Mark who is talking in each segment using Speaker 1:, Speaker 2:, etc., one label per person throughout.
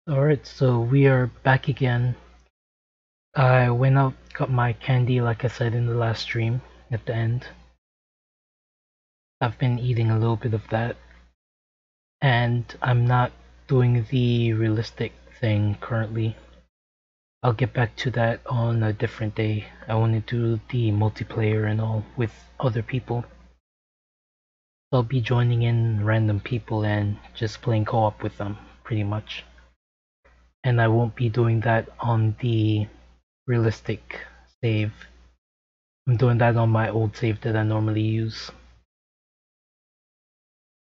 Speaker 1: Alright, so we are back again. I went out, got my candy like I said in the last stream at the end. I've been eating a little bit of that, and I'm not doing the realistic thing currently. I'll get back to that on a different day. I want to do the multiplayer and all with other people. I'll be joining in random people and just playing co-op with them, pretty much. And I won't be doing that on the realistic save. I'm doing that on my old save that I normally use.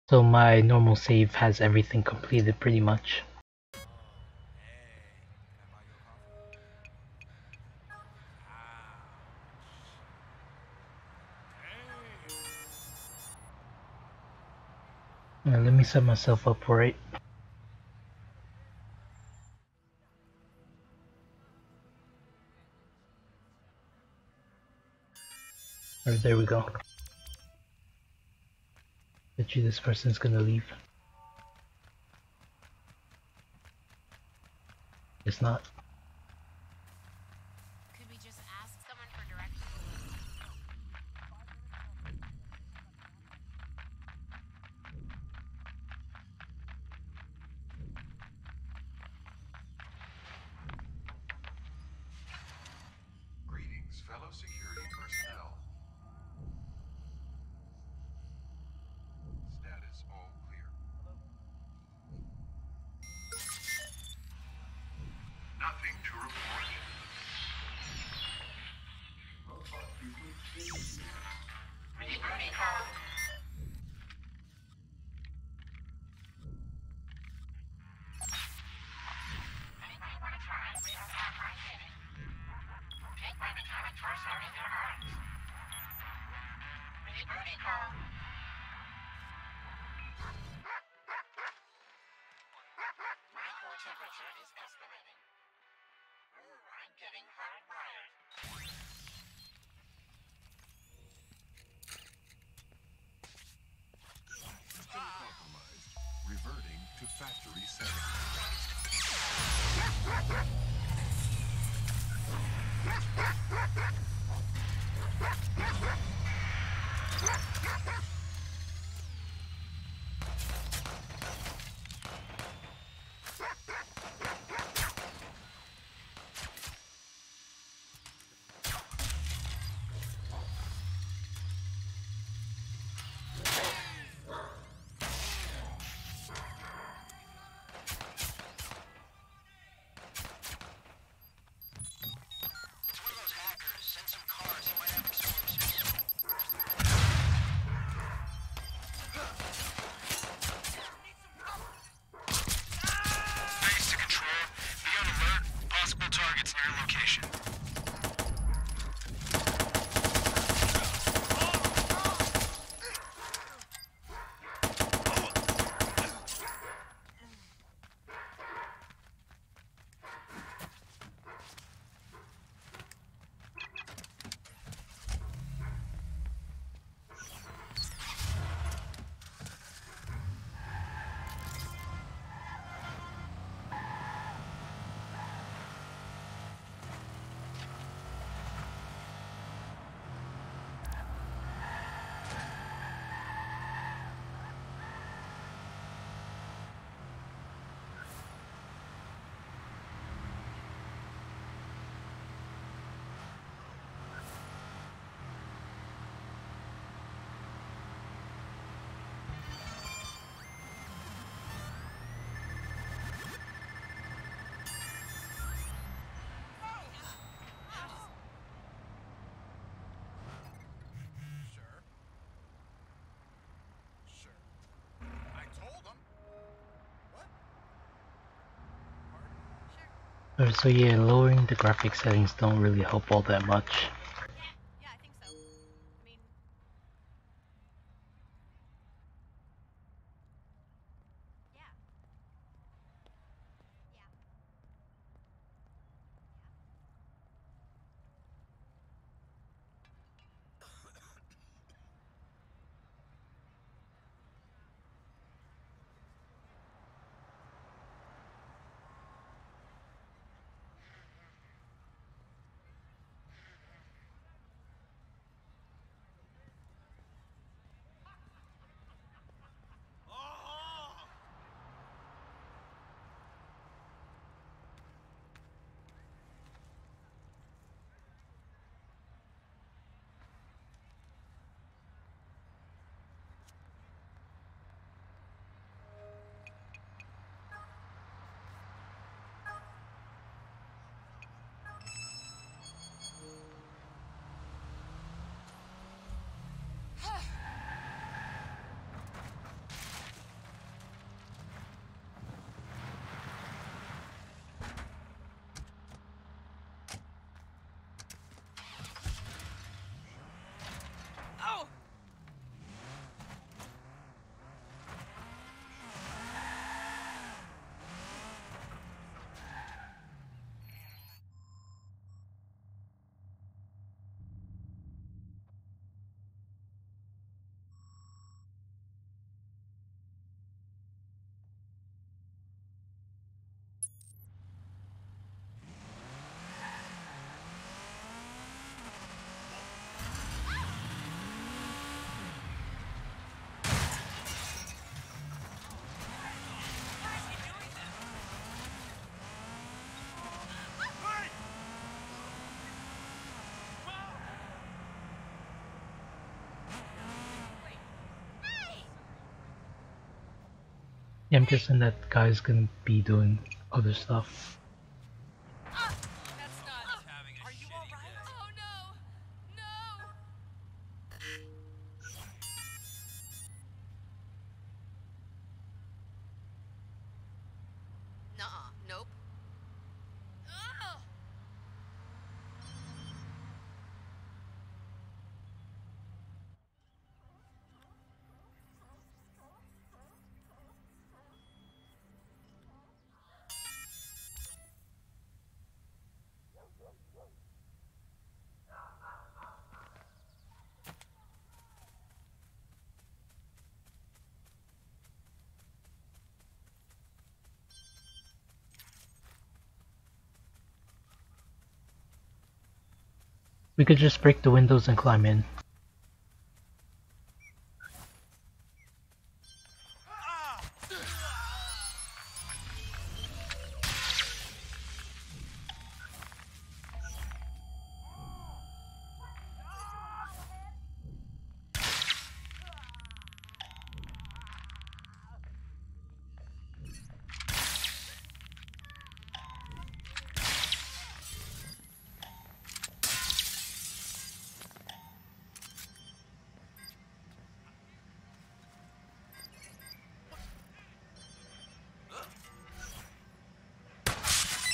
Speaker 1: So my normal save has everything completed pretty much. Let me set myself up for it. Alright, there we go. Bet you this person's gonna leave. It's not.
Speaker 2: Could we just ask someone for directions?
Speaker 3: Greetings, fellow security personnel. Status all clear. Nothing to report.
Speaker 2: My core temperature is escalating. I'm getting hardwired.
Speaker 3: System compromised. Reverting to factory settings.
Speaker 2: It's one of those hackers. Send some cars. He might have explosives. Base to control. Be on alert. Possible targets near location.
Speaker 1: So yeah, lowering the graphic settings don't really help all that much.
Speaker 2: Yeah, I think so. I mean, yeah. Yeah.
Speaker 1: Yeah, I'm guessing that guy's gonna be doing other stuff.
Speaker 4: That's not. Are you all right? Oh no! No! Nuh-uh. Nope. Ugh.
Speaker 1: We could just break the windows and climb in.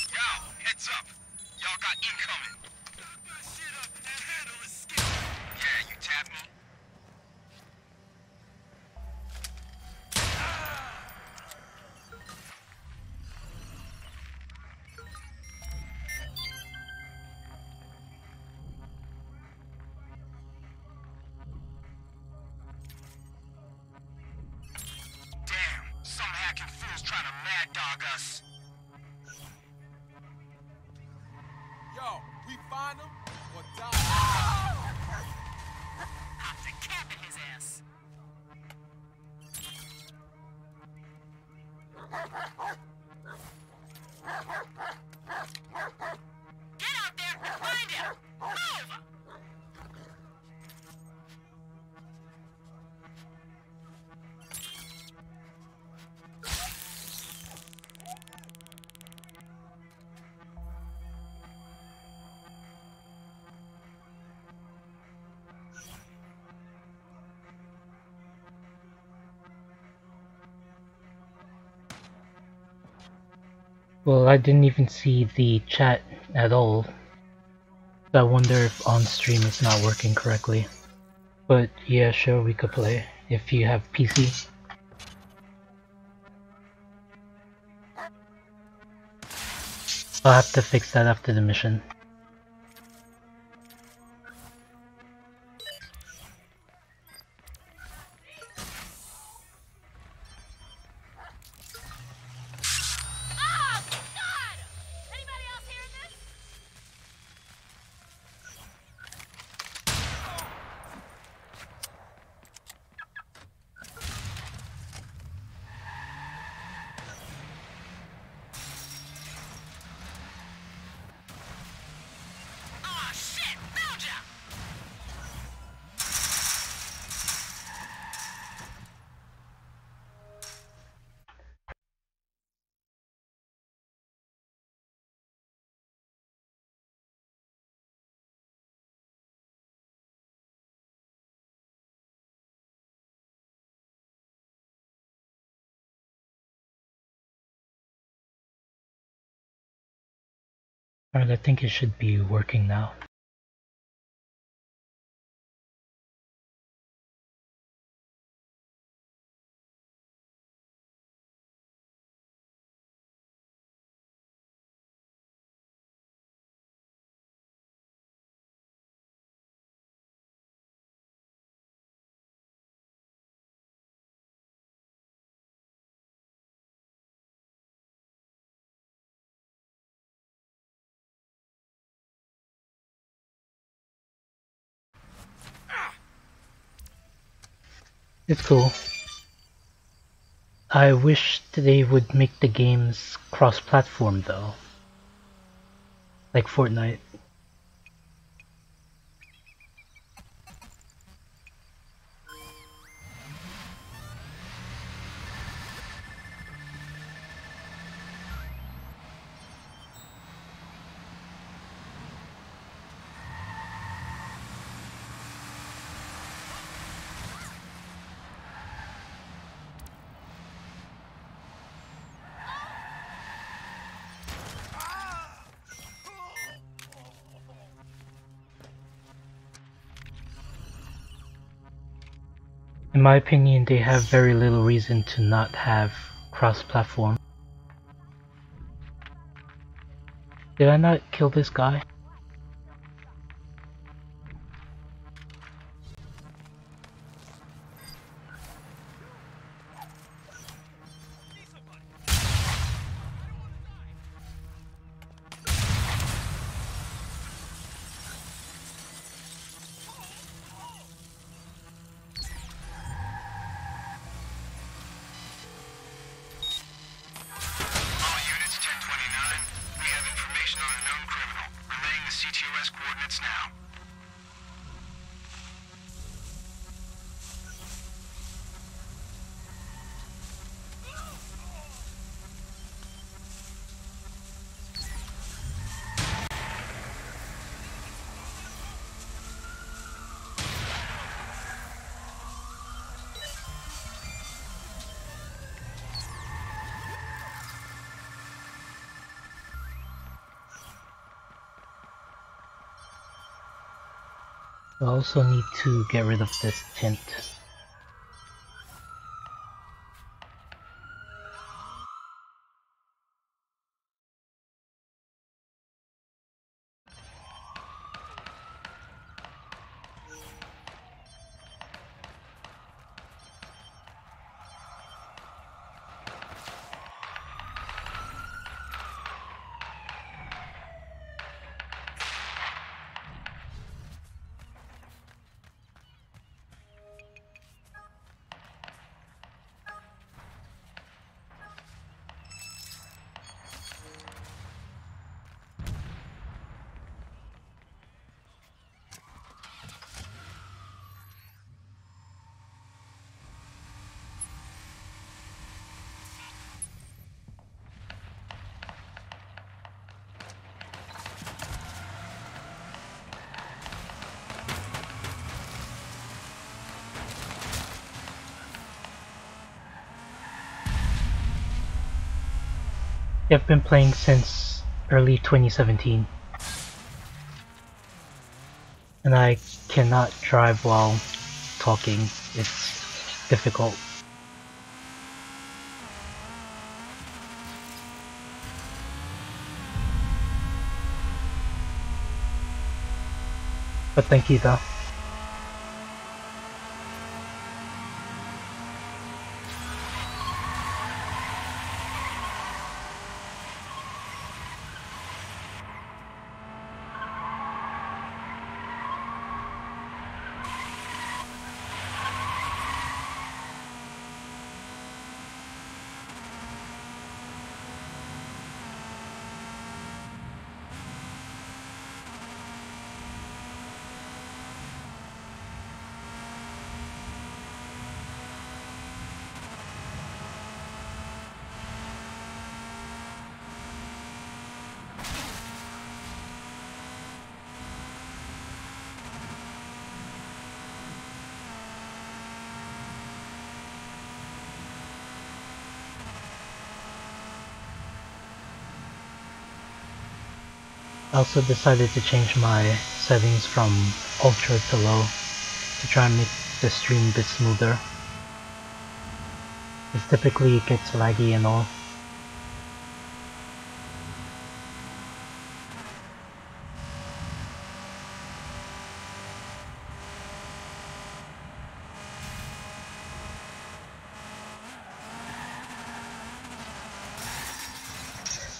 Speaker 2: Yo, heads up. Y'all got incoming. Back that shit up and handle escape. Yeah, you tap me. Damn, some hacking fool's trying to mad dog us.
Speaker 5: Yo, we find him or die.
Speaker 4: I'm decapping his ass. Get out there and find him! Move!
Speaker 1: Well, I didn't even see the chat at all. So I wonder if on stream it's not working correctly. But yeah, sure, we could play if you have PC. I'll have to fix that after the mission.
Speaker 4: Oh, God! Anybody else hearing this? Oh, shit! Found ya!
Speaker 1: Alright, I think it should be working now. It's cool. I wish they would make the games cross-platform though. Like Fortnite. In my opinion, they have very little reason to not have cross-platform. Did I not kill this guy?
Speaker 2: All units 1029, we have information on a known criminal. Relaying the CTOS coordinates now.
Speaker 1: I also need to get rid of this tint. I've been playing since early 2017, and I cannot drive while talking. It's difficult. But thank you though. I also decided to change my settings from ultra to low to try and make the stream a bit smoother. Because typically it gets laggy and all.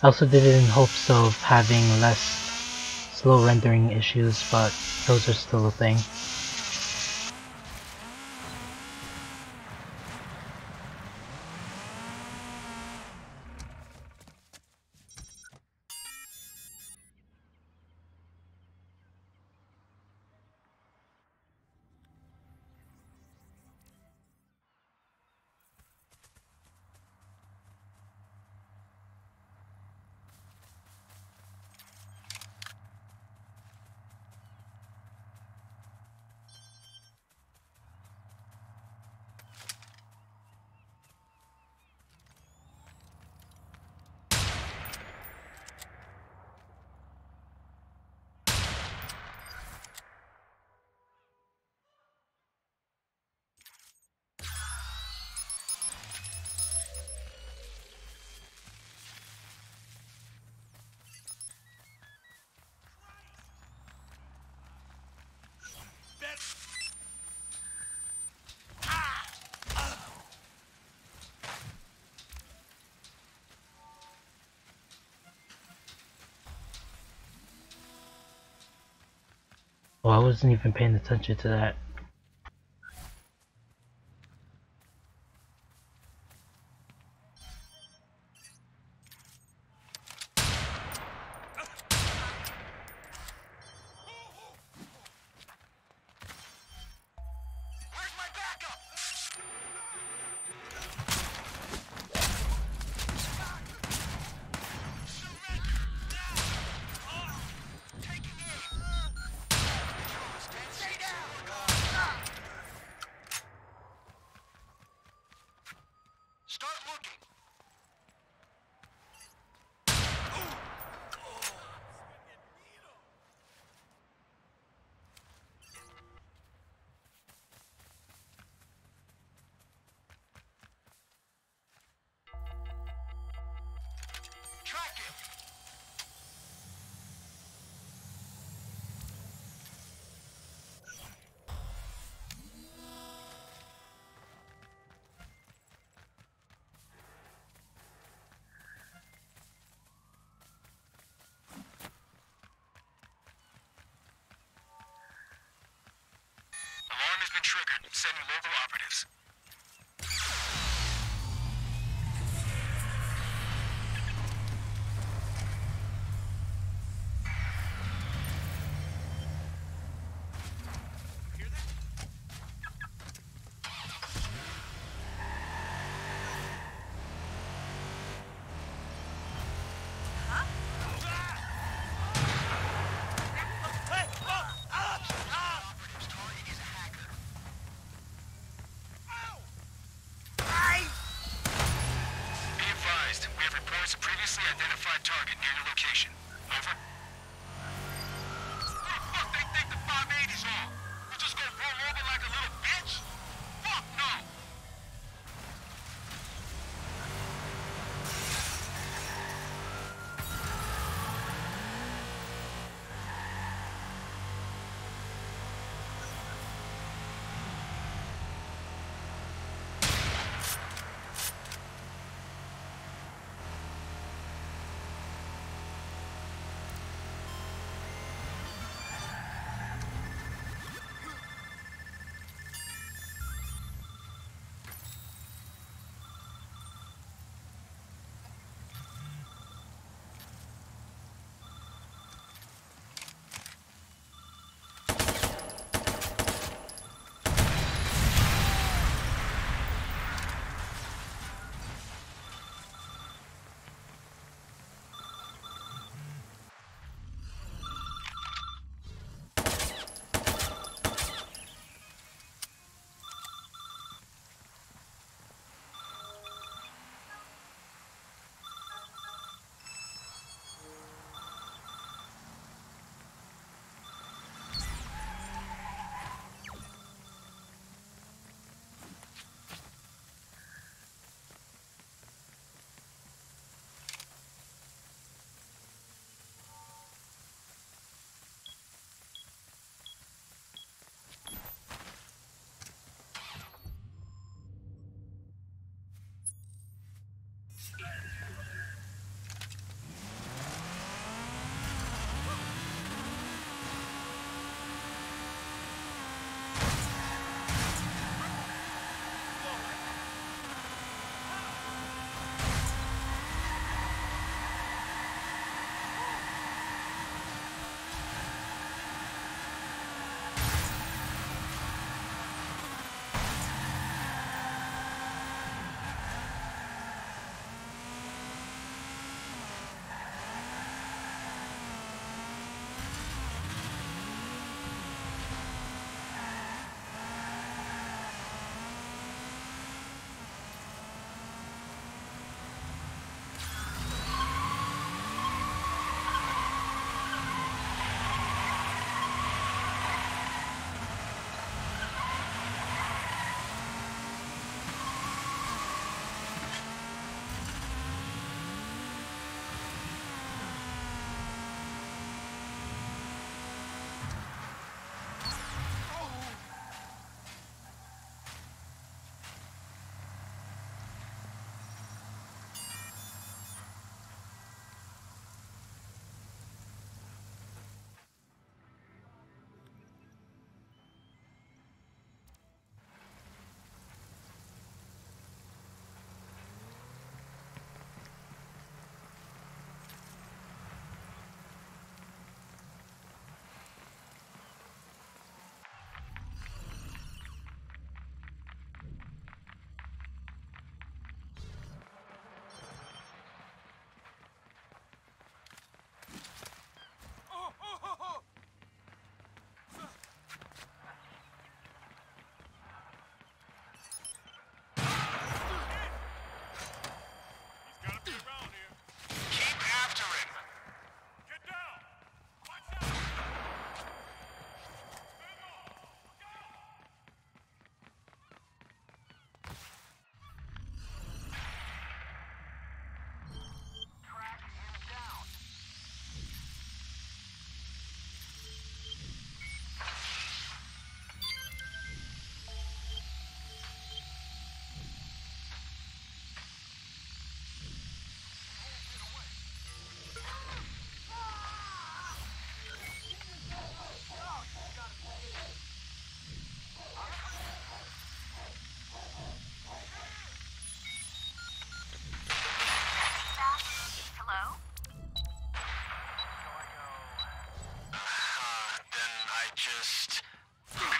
Speaker 1: I also did it in hopes of having less slow rendering issues, but those are still a thing. Oh, I wasn't even paying attention to that.
Speaker 2: Where's my backup? Surrender now! Taking aim! Stay down! Start looking! Track him! Alarm has been triggered. Sending local operatives. Operatives, target is a hacker.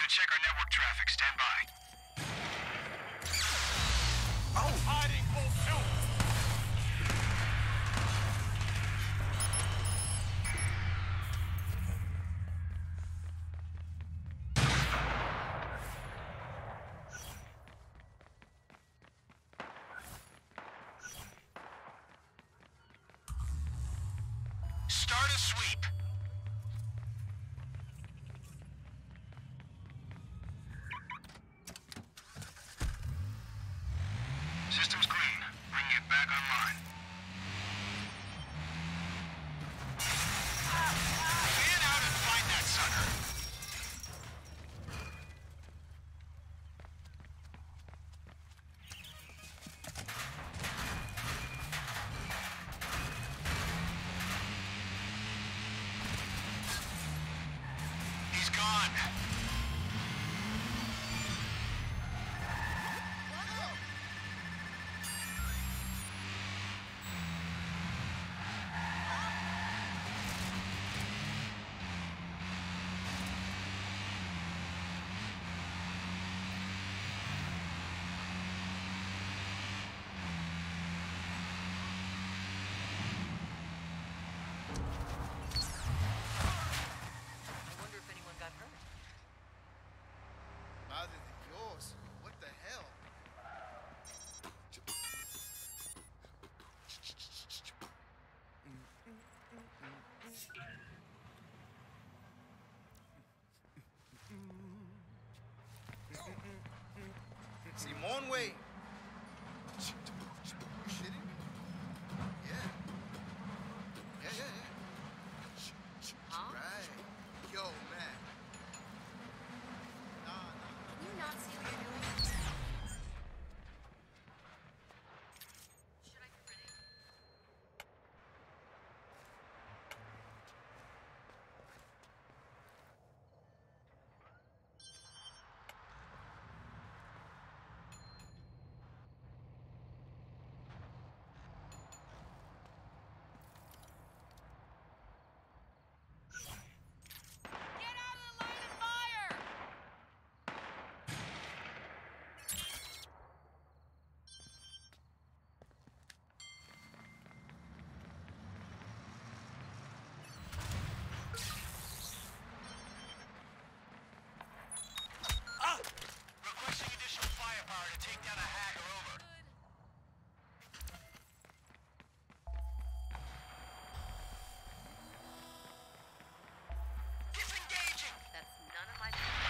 Speaker 2: to check our network traffic. Stand by.
Speaker 5: Oh! Hiding, full shoot!
Speaker 2: Start a sweep. System's clean. Bringing it back online. Fan out and find that sucker. He's gone.
Speaker 6: I wonder if anyone got hurt.
Speaker 7: Other than yours, what the hell? Simone Way. You shitting me? Yeah. Yeah.
Speaker 6: Huh?
Speaker 7: Right. Yo, man. Nah.
Speaker 6: Can you not see what you're doing? Should I be ready?
Speaker 4: Get out of the line of fire!
Speaker 2: Requesting additional firepower to take down a hacker. Over. Disengaging.
Speaker 6: That's none of my business.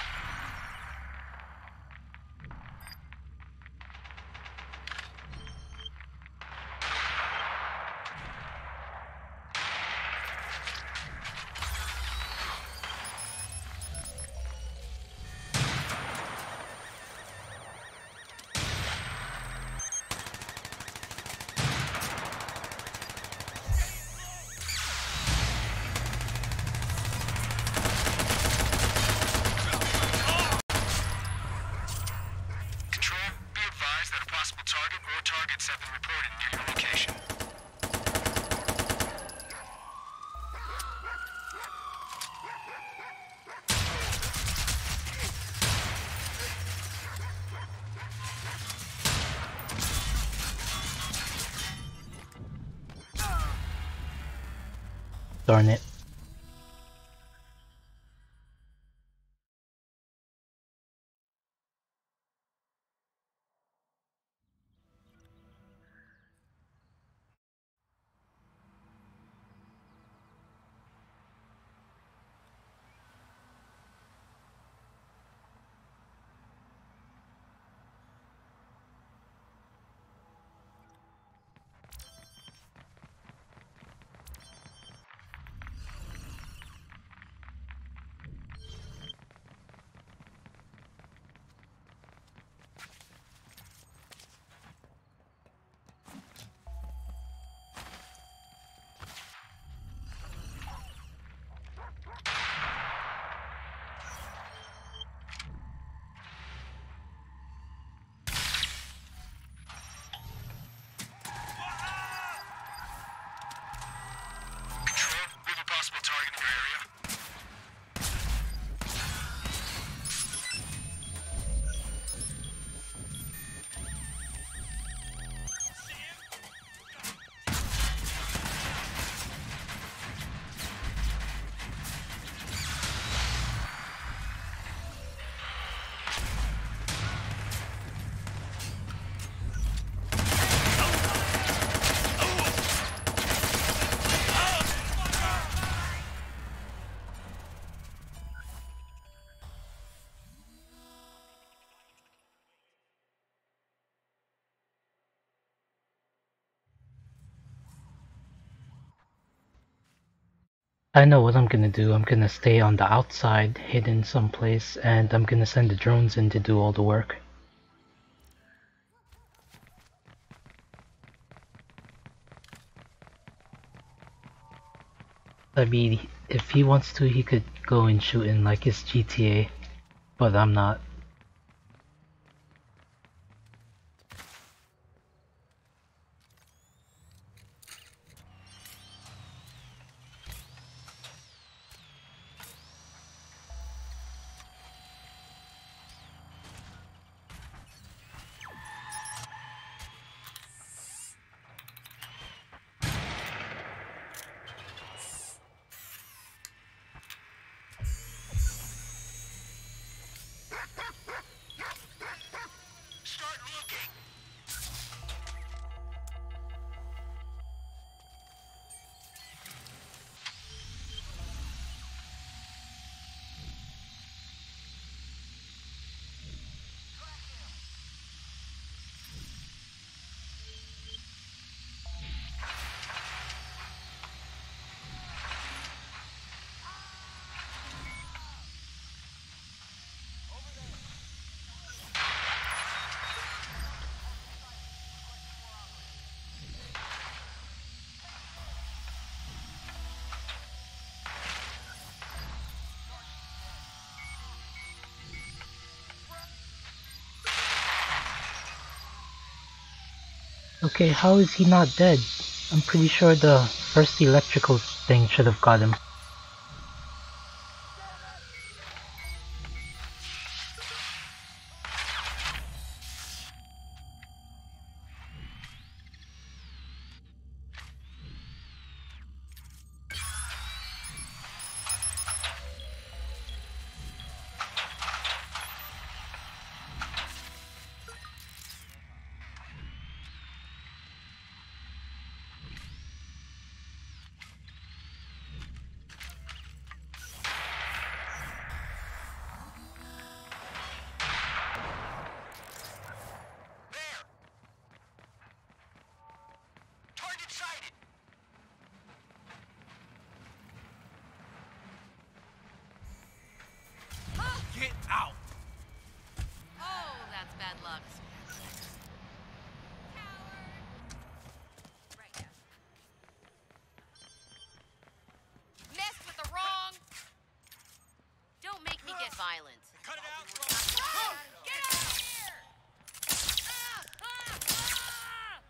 Speaker 2: Control, be advised that a possible target or targets have been reported near your location.
Speaker 1: Darn it. I know what I'm gonna do. I'm gonna stay on the outside, hidden someplace, and I'm gonna send the drones in to do all the work. I mean, if he wants to, he could go and shoot in like his GTA, but I'm not.
Speaker 2: Start looking.
Speaker 1: Okay, how is he not dead? I'm pretty sure the first electrical thing should have got him.
Speaker 2: There. Target sighted.
Speaker 5: Get out!
Speaker 6: Oh, that's bad luck. Right, yeah. Messed with the wrong. Don't make me get violent.
Speaker 2: Cut it out.
Speaker 6: Get out of here! Ah! Ah! Ah!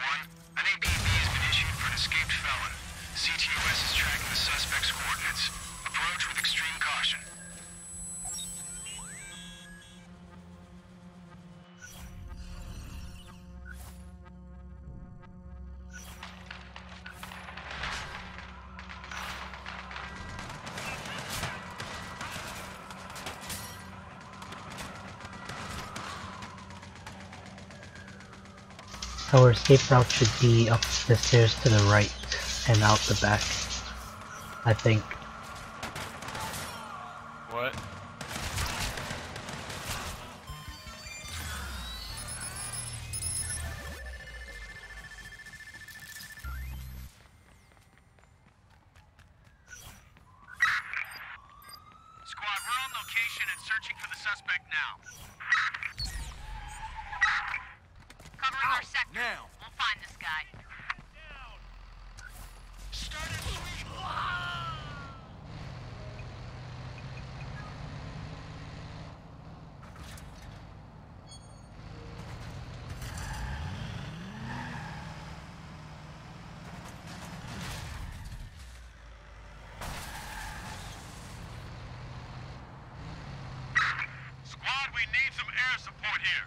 Speaker 2: 1. An APB has been issued for an escaped felon. CTOS is tracking the suspect's coordinates. Approach with extreme caution.
Speaker 1: Our escape route should be up the stairs to the right and out the back, I think.
Speaker 8: What?
Speaker 2: Squad, we're on location and searching for the suspect now.
Speaker 6: Covering our sector.
Speaker 5: Now.
Speaker 6: We'll find this guy.
Speaker 2: Squad, we need some air support here.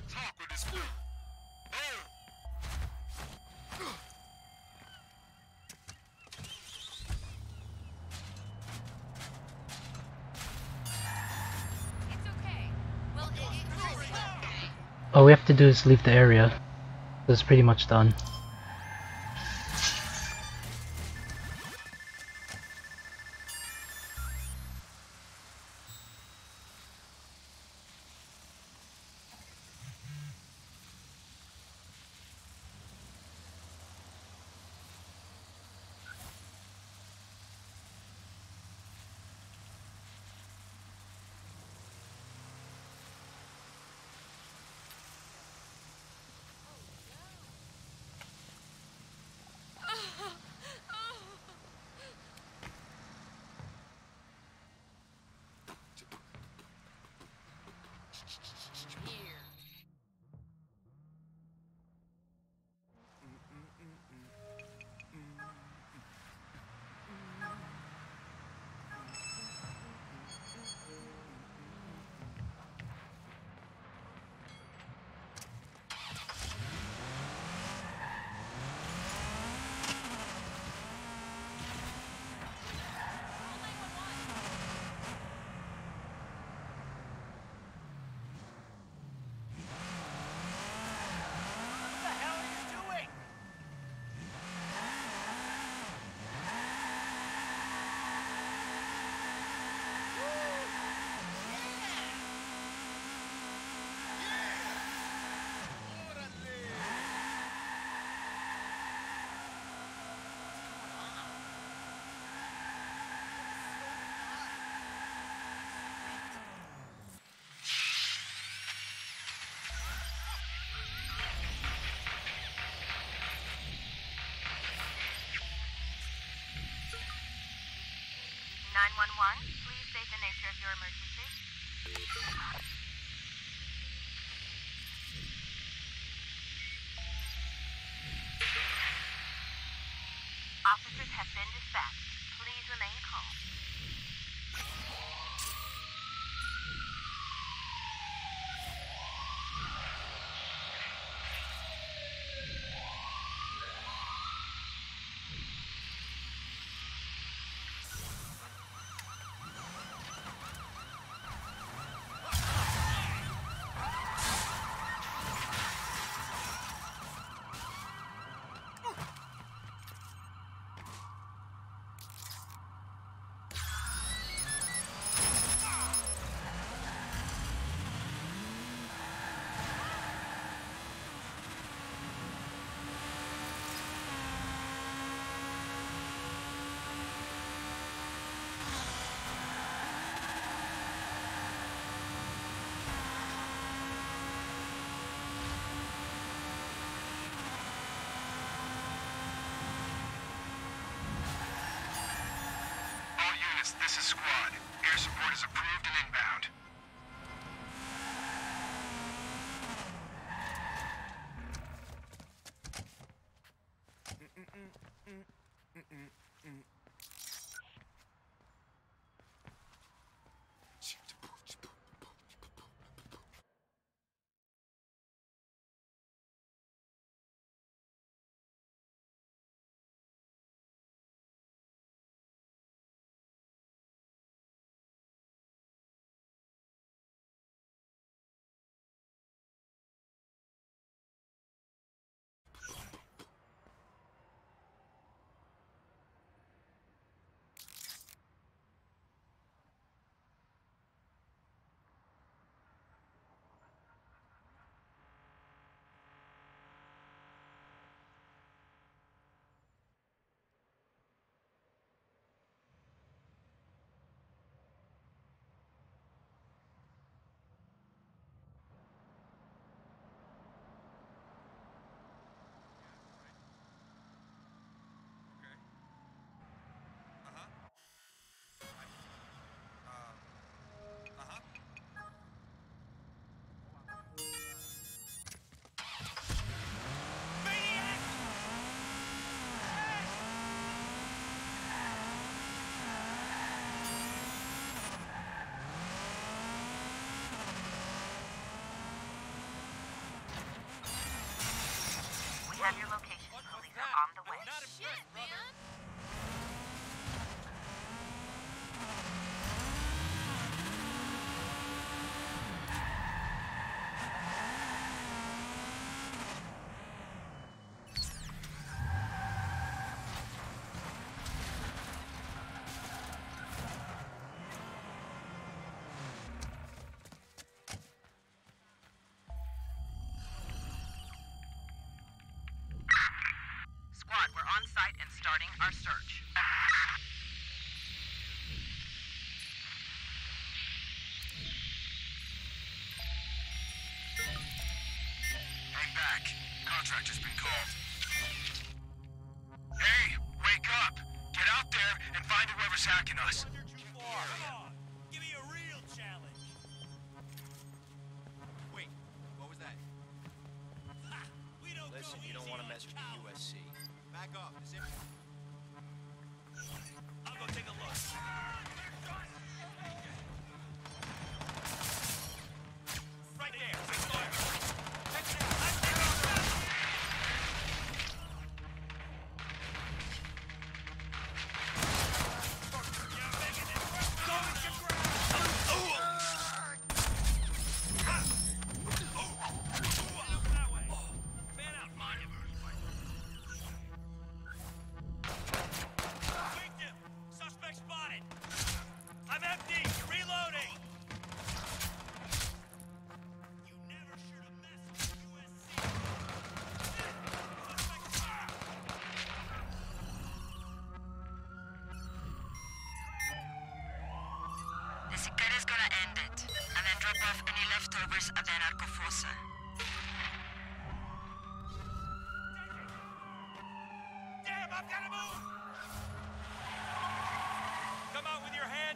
Speaker 5: Talk with this fool.
Speaker 6: It's okay. Well, it's okay.
Speaker 1: All we have to do is leave the area. It's pretty much done.
Speaker 8: 911, please state the nature of your emergency. Officers have been dispatched. Please remain calm.
Speaker 2: All units, this is squad. Air support is approved and inbound.
Speaker 8: We have your location. Police are on the way.
Speaker 6: Shit, man!
Speaker 8: Squad, we're on site and starting our search.
Speaker 2: Hang back. Contractor's been called. Hey, wake up! Get out there and find whoever's hacking us.
Speaker 5: Give me a real challenge.
Speaker 7: Wait, what was that?
Speaker 5: We don't
Speaker 7: Listen,
Speaker 5: go
Speaker 7: you don't
Speaker 5: easy
Speaker 7: want to
Speaker 5: on
Speaker 7: mess with
Speaker 5: cowards.
Speaker 7: the USC. Back off. This is
Speaker 5: I'll go take a look. Right there. Check it out. You're making it. Go with your ground. That way. Man out. Victim. Suspect spotted. I'm empty. Reloading. You never should have messed with USC. Suspect spotted.
Speaker 8: The Sicaria's gonna end it, and then drop off any leftovers at the Narcofosa.
Speaker 5: Damn, I've gotta move! Come out with your hands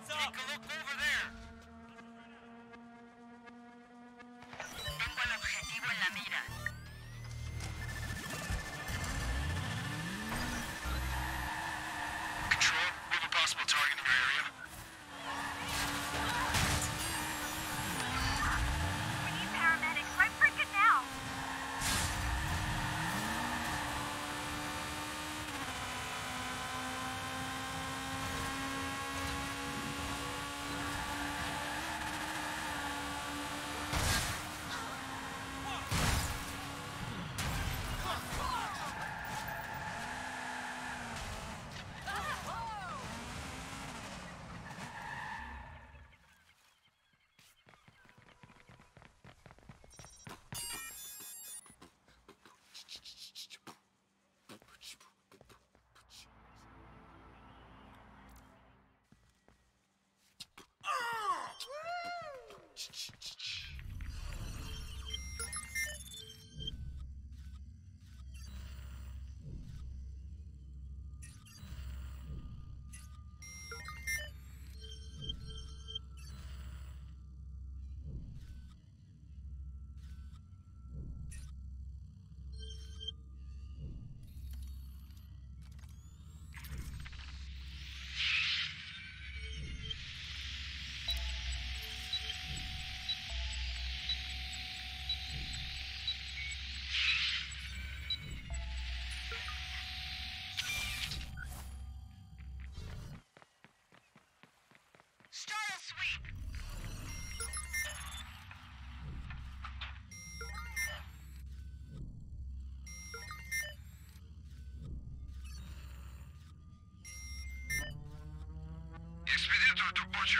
Speaker 2: Dr. Butcher.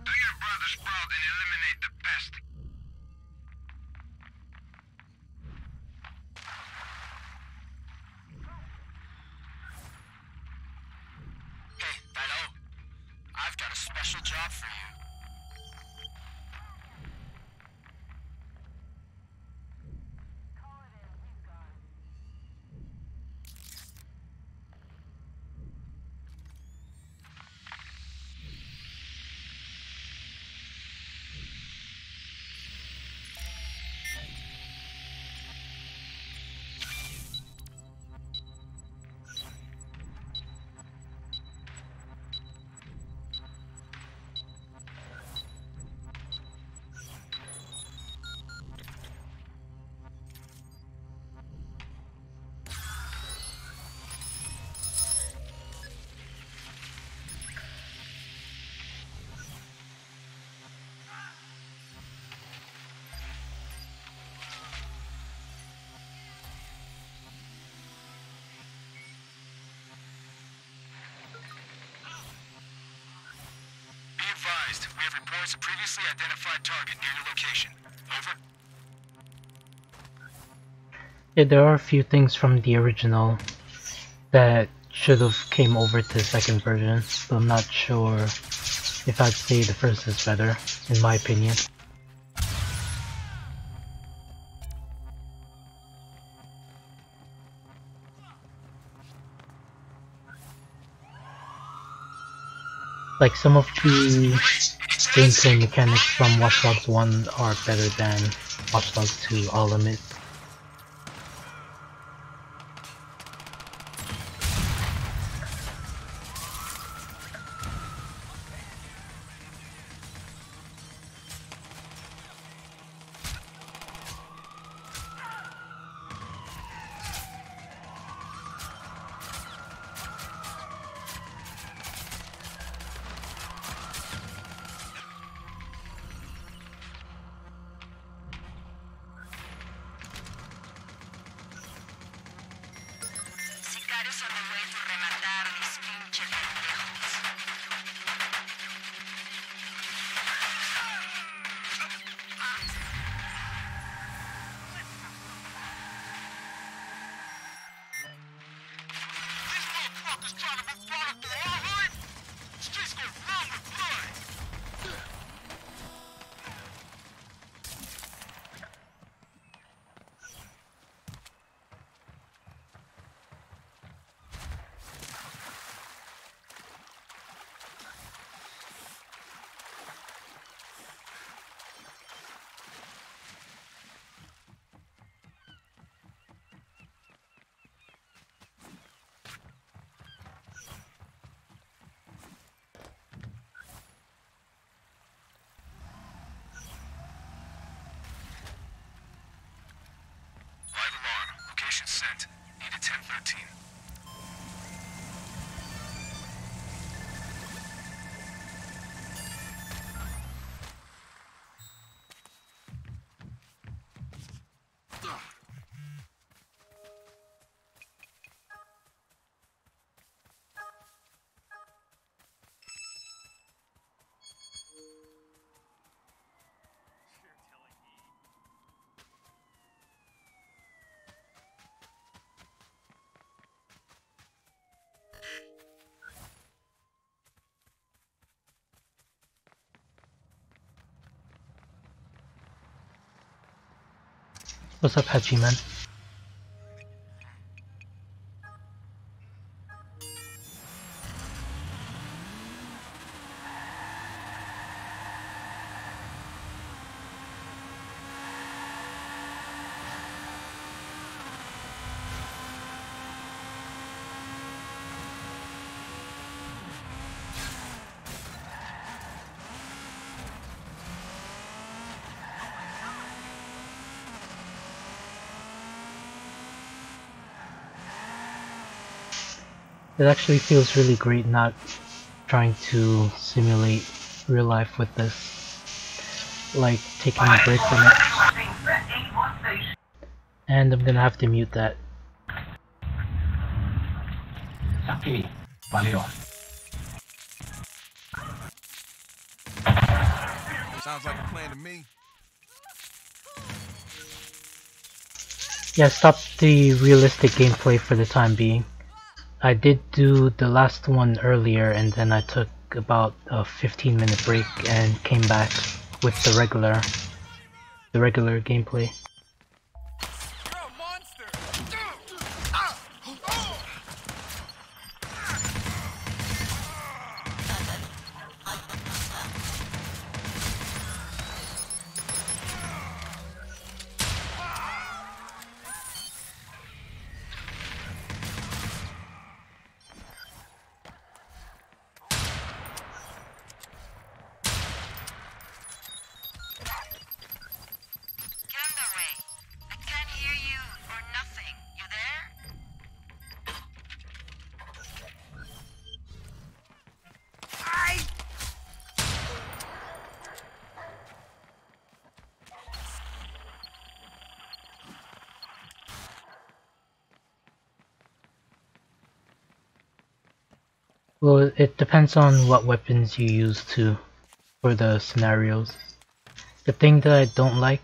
Speaker 2: Do your brother's proud and eliminate the pest.
Speaker 7: Hey, hello. I've got a special job for you.
Speaker 2: Be advised, we have reports of previously identified target near your location. Over.
Speaker 1: Yeah, there are a few things from the original that should have came over to the second version, but I'm not sure if I'd say the first is better, in my opinion. Like, some of the gameplay mechanics from Watch Dogs 1 are better than Watch Dogs 2, I'll admit.
Speaker 8: Sicarios on the way to rematar mis pinche pendejos.
Speaker 2: These motherfuckers trying to move product through our hood? Streets go run with blood. Live alarm. Location sent. Needed 1013.
Speaker 1: What's up, Hachiman? It actually feels really great not trying to simulate real life with this. Like, taking a break from it. And I'm gonna have to mute that.
Speaker 9: Aquí, valió.
Speaker 5: Sounds like a plan to me.
Speaker 1: Yeah, stop the realistic gameplay for the time being. I did do the last one earlier and then I took about a 15-minute break and came back with the regular gameplay.
Speaker 5: You're a monster.
Speaker 8: Canberra, I can't hear you or nothing. You there?
Speaker 1: Well, it depends on what weapons you use to for the scenarios. The thing that I don't like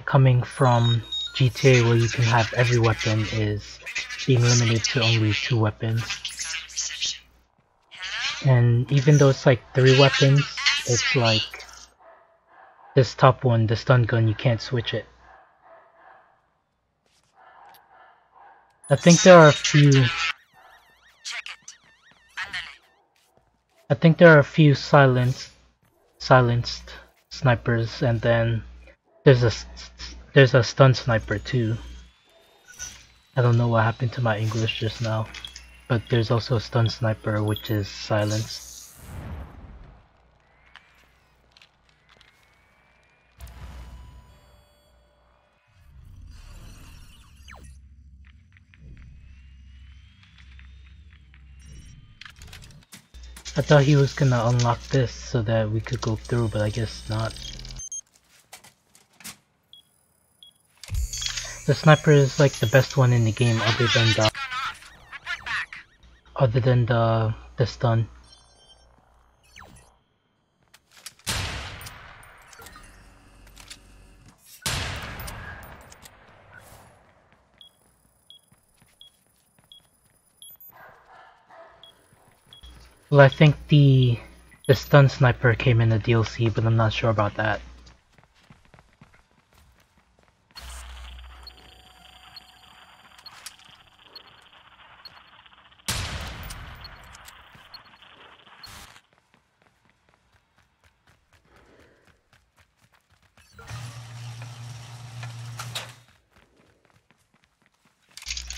Speaker 1: coming from GTA where you can have every weapon is being limited to only 2 weapons. And even though it's like 3 weapons, it's like this top one, the stun gun, you can't switch it. I think there are a few
Speaker 8: Check it. Ándale.
Speaker 1: I think there are a few silenced snipers, and then there's a stun sniper too. I don't know what happened to my English just now, but there's also a stun sniper which is silenced. I thought he was gonna unlock this so that we could go through, but I guess not. The sniper is like the best one in the game other than the stun. Well, I think the stun sniper came in the DLC, but I'm not sure about that.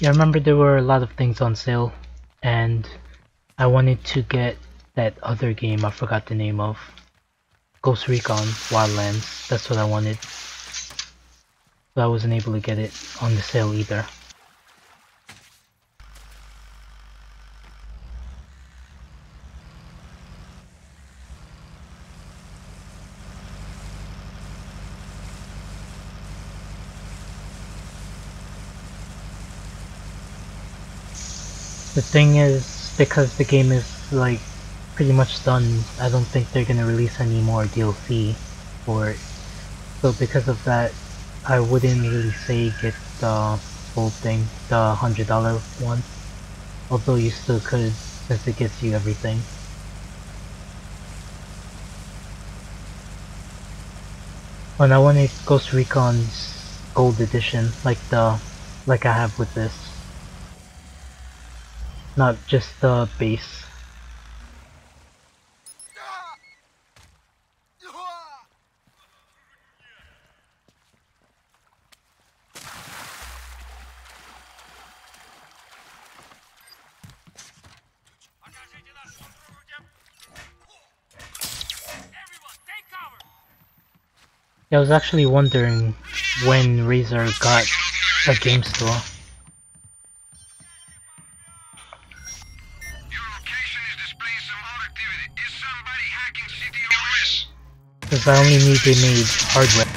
Speaker 1: Yeah, I remember there were a lot of things on sale, and I wanted to get that other game I forgot the name of. Ghost Recon Wildlands, that's what I wanted. But I wasn't able to get it on the sale either. The thing is, because the game is like pretty much done, I don't think they're gonna release any more DLC for it. So because of that, I wouldn't really say get the full thing, the $100 one. Although you still could, since it gets you everything. And I wanted Ghost Recon's Gold Edition, like I have with this. Not just the base. Yeah, I was actually wondering when Razer got a game store.
Speaker 2: Your location is displaying some odd activity. Is somebody hacking CTOS?
Speaker 1: Because I only knew they made hardware.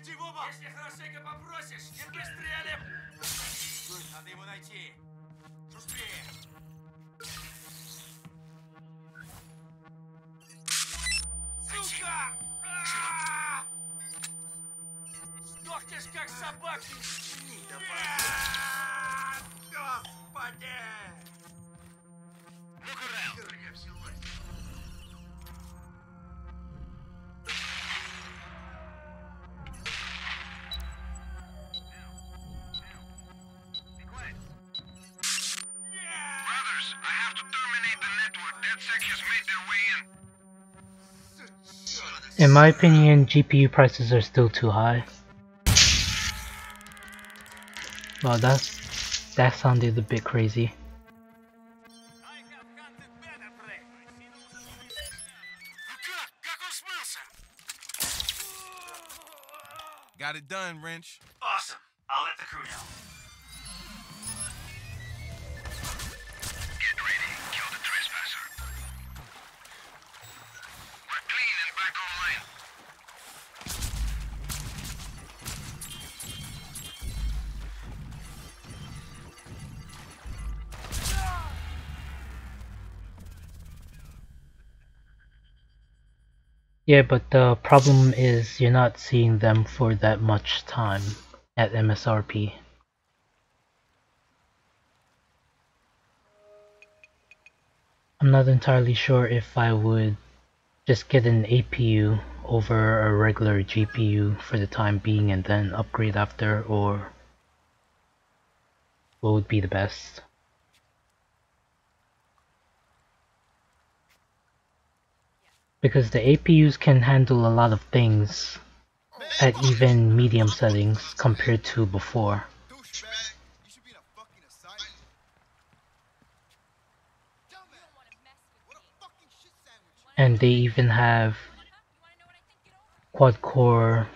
Speaker 5: Иди в оба! Если хорошенько попросишь, не пристрелим! Стой, надо его найти! Шустрее! Сука! Сдохнешь, как собака! Господи!
Speaker 2: Look around. Brothers, I have to terminate the network. DedSec has made their way in.
Speaker 1: In my opinion, GPU prices are still too high. Well, that sounded a bit crazy.
Speaker 5: I have hunted better prey.
Speaker 2: Как он смылся?
Speaker 5: Got it done, Wrench.
Speaker 7: Awesome. I'll let the crew know.
Speaker 2: Get ready. Kill the trespasser. We're clean and back online.
Speaker 1: Yeah, but the problem is you're not seeing them for that much time at MSRP. I'm not entirely sure if I would just get an APU over a regular GPU for the time being and then upgrade after, or what would be the best. Because the APUs can handle a lot of things at even medium settings compared to before.
Speaker 5: Douchebag. You should be in a fucking asylum. What a fucking shit sandwich.
Speaker 1: And they even have quad core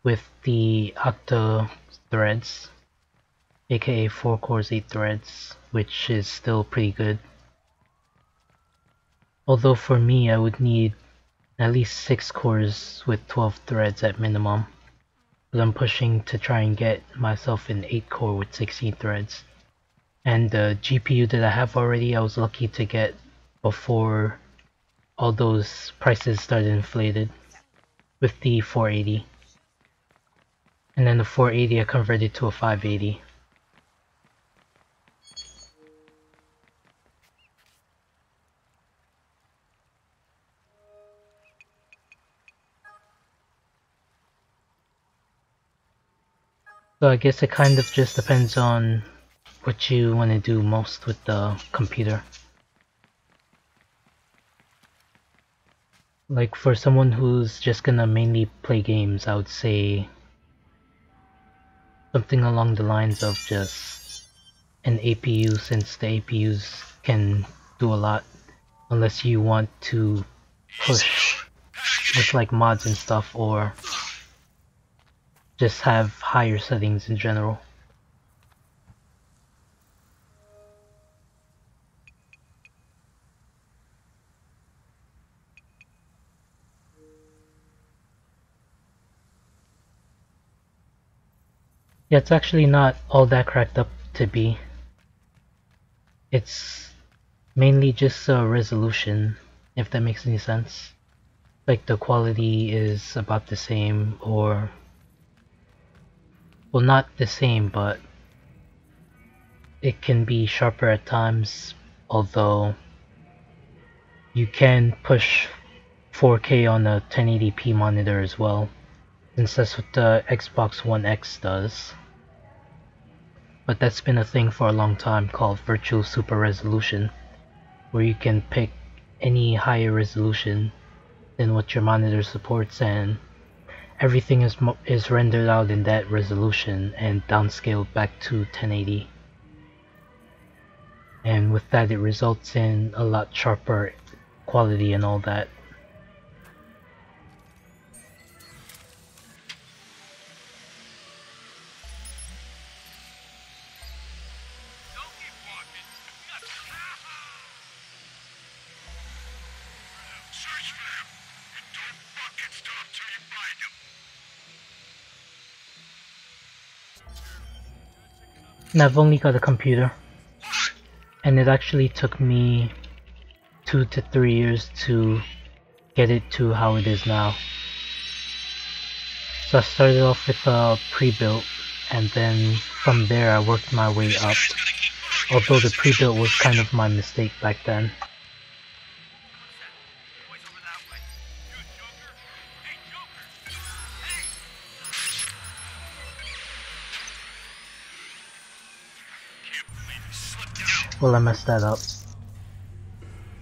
Speaker 1: with the octa threads, aka 4 cores 8 threads, which is still pretty good. Although for me I would need at least 6 cores with 12 threads at minimum, but I'm pushing to try and get myself an 8 core with 16 threads. And the GPU that I have already, I was lucky to get before all those prices started inflated with the 480. And then the 480 I converted to a 580. So I guess it kind of just depends on what you want to do most with the computer. Like for someone who's just gonna mainly play games, I would say something along the lines of just an APU, since the APUs can do a lot, unless you want to push with like mods and stuff, or just have higher settings in general. Yeah, it's actually not all that cracked up to be. It's mainly just a resolution, if that makes any sense. Like the quality is about the same, or well, not the same, but it can be sharper at times, although you can push 4K on a 1080p monitor as well, since that's what the Xbox One X does. But that's been a thing for a long time called Virtual Super Resolution, where you can pick any higher resolution than what your monitor supports, and everything is rendered out in that resolution and downscaled back to 1080. And with that, it results in a lot sharper quality and all that.
Speaker 2: Search for them, and don't fucking stop till you find them.
Speaker 1: And I've only got a computer. And it actually took me 2 to 3 years to get it to how it is now. So I started off with a pre-built, and then from there I worked my way up. Although the pre-built was kind of my mistake back then.
Speaker 5: Boys over that way. You Joker? Hey, Joker! Hey! Can't believe you slipped out.
Speaker 1: Well, I messed that up.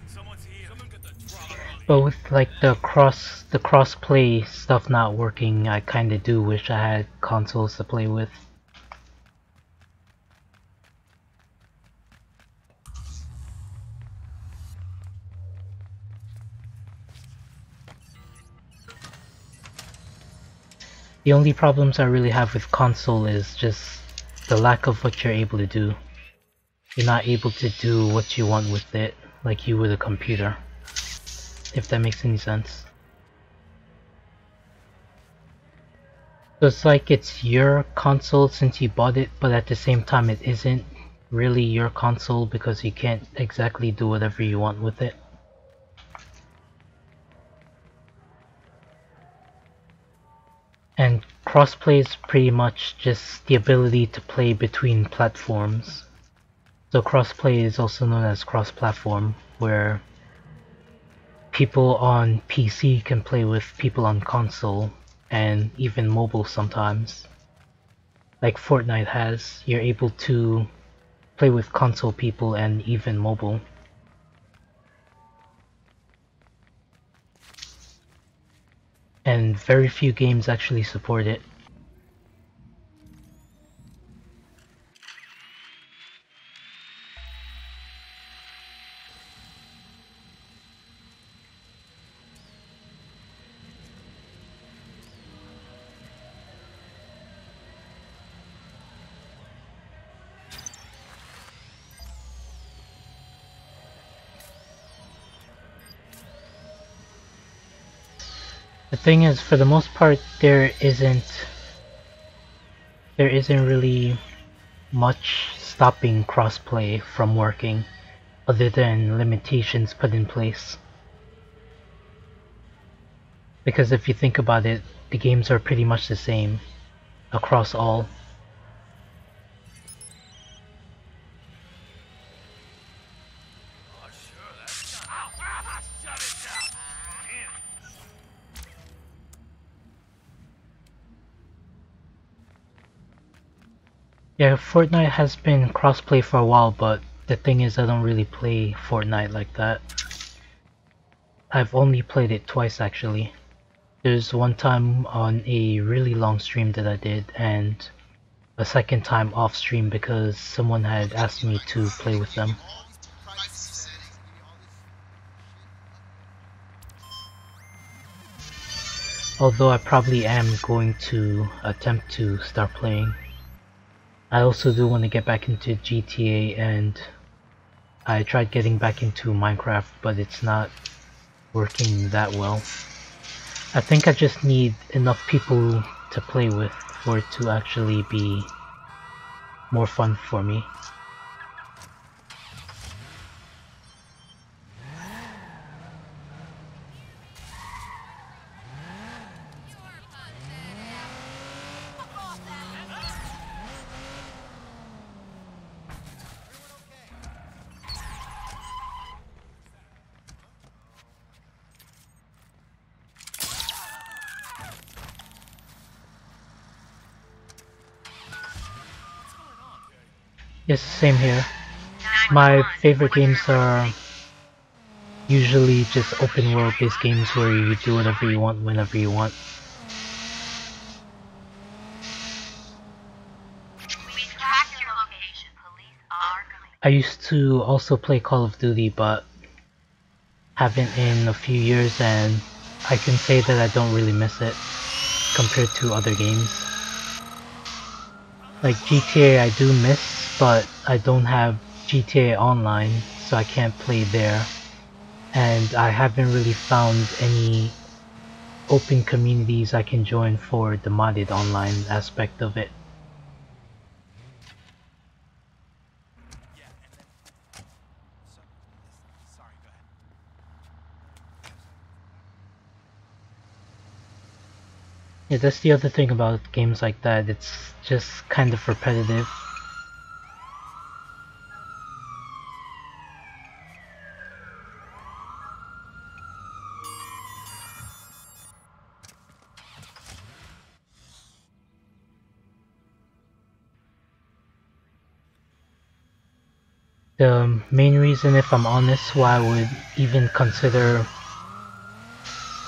Speaker 5: Someone's here. Someone get the drop.
Speaker 1: But with like the cross-play stuff not working, I kinda do wish I had consoles to play with. The only problems I really have with console is just the lack of what you're able to do. You're not able to do what you want with it like you would a computer. If that makes any sense. So it's like it's your console since you bought it, but at the same time it isn't really your console because you can't exactly do whatever you want with it. And crossplay is pretty much just the ability to play between platforms. So crossplay is also known as cross-platform, where people on PC can play with people on console, and even mobile sometimes. Like Fortnite has, you're able to play with console people and even mobile. And very few games actually support it. The thing is, for the most part, there isn't really much stopping crossplay from working, other than limitations put in place. Because if you think about it, the games are pretty much the same across all.
Speaker 5: Oh, sure, that's not... Ow! Shut it down! Damn.
Speaker 1: Yeah, Fortnite has been crossplay for a while, but the thing is I don't really play Fortnite like that. I've only played it twice actually. There's one time on a really long stream that I did, and a second time off stream because someone had asked me to play with them. Although I probably am going to attempt to start playing. I also do want to get back into GTA, and I tried getting back into Minecraft, but it's not working that well. I think I just need enough people to play with for it to actually be more fun for me. Yes, same here. My favorite games are usually just open world based games where you do whatever you want whenever you want.
Speaker 8: We've tracked your location. Police are coming.
Speaker 1: I used to also play Call of Duty, but haven't in a few years, and I can say that I don't really miss it compared to other games. Like GTA I do miss, but I don't have GTA Online, so I can't play there. And I haven't really found any open communities I can join for the modded online aspect of it. Yeah, that's the other thing about games like that. It's just kind of repetitive. The main reason, if I'm honest, why I would even consider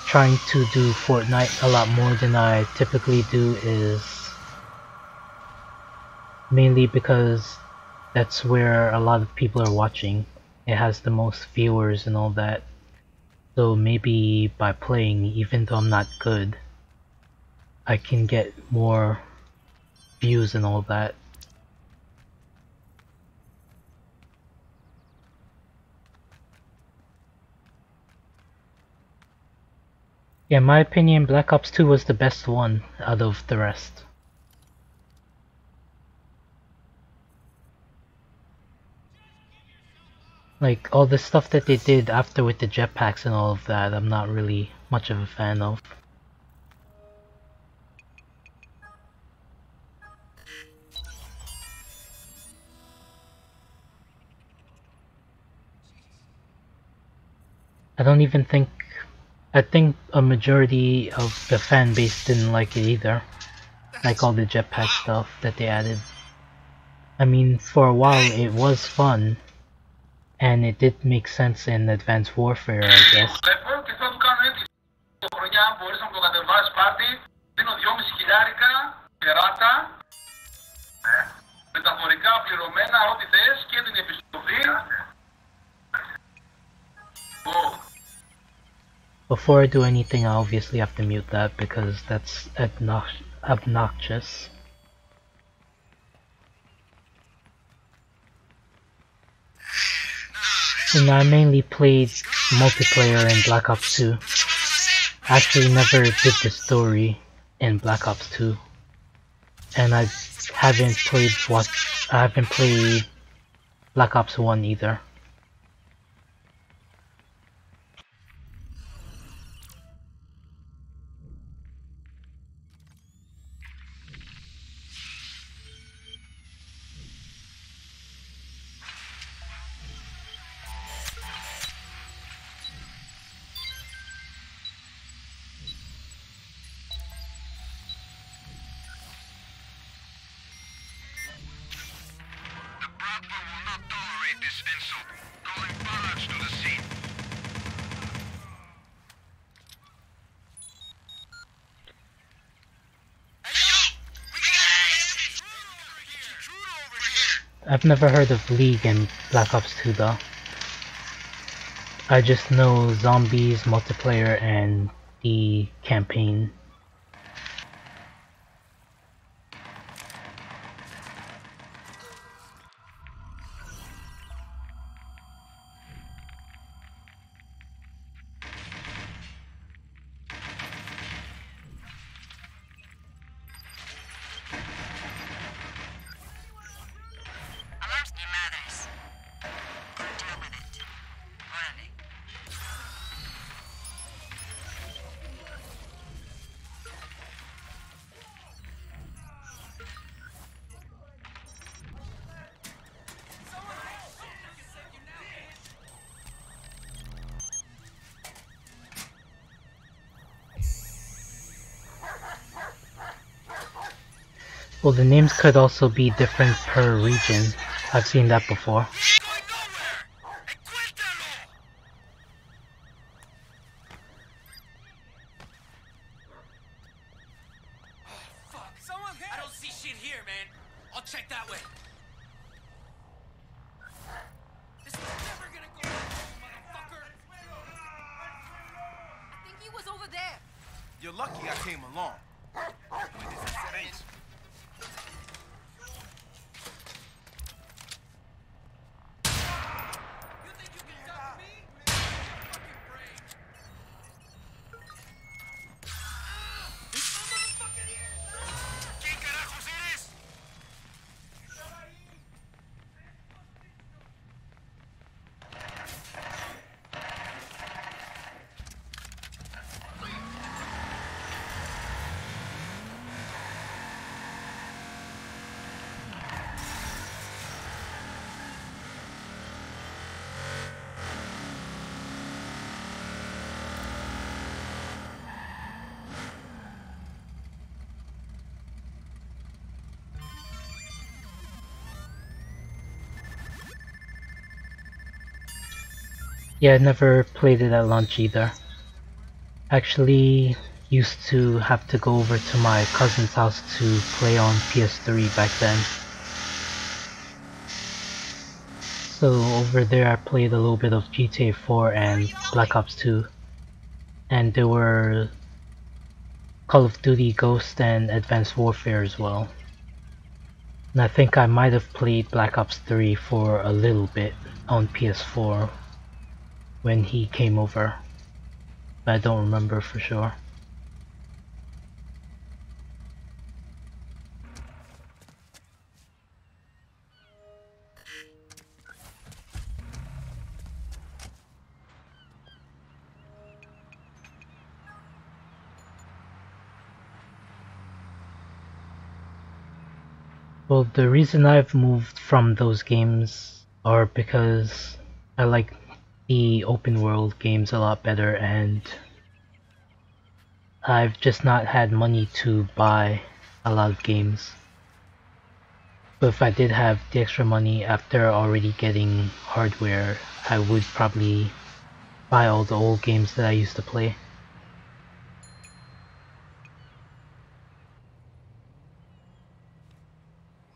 Speaker 1: trying to do Fortnite a lot more than I typically do is mainly because that's where a lot of people are watching. It has the most viewers and all that. So maybe by playing, even though I'm not good, I can get more views and all that. Yeah, in my opinion, Black Ops 2 was the best one out of the rest. Like, all the stuff that they did after with the jetpacks and all of that, I'm not really much of a fan of. I don't even think... I think a majority of the fan base didn't like it either. Like all the jetpack stuff that they added. I mean, for a while it was fun. And it did make sense in Advanced Warfare, I guess. Before I do anything, I obviously have to mute that because that's obnoxious. And I mainly played multiplayer in Black Ops 2. I actually never did the story in Black Ops 2. And I haven't played Black Ops 1 either. I've never heard of League in Black Ops 2 though. I just know zombies, multiplayer, and the campaign. Well, the names could also be different per region. I've seen that before.
Speaker 5: I don't see shit here, man. I'll check that way. This is never gonna go, motherfucker.
Speaker 4: I think he was over there.
Speaker 5: You're lucky I came along. Thanks. You think you can stop me? Fucking brain. This motherfucker here. ¿Quién carajos eres?
Speaker 1: Yeah, I never played it at launch either. Actually, used to have to go over to my cousin's house to play on PS3 back then. So over there I played a little bit of GTA 4 and Black Ops 2. And there were Call of Duty Ghost and Advanced Warfare as well. And I think I might have played Black Ops 3 for a little bit on PS4 when he came over, but I don't remember for sure. Well, the reason I've moved from those games are because I like the open world games a lot better, and I've just not had money to buy a lot of games. But if I did have the extra money after already getting hardware, I would probably buy all the old games that I used to play.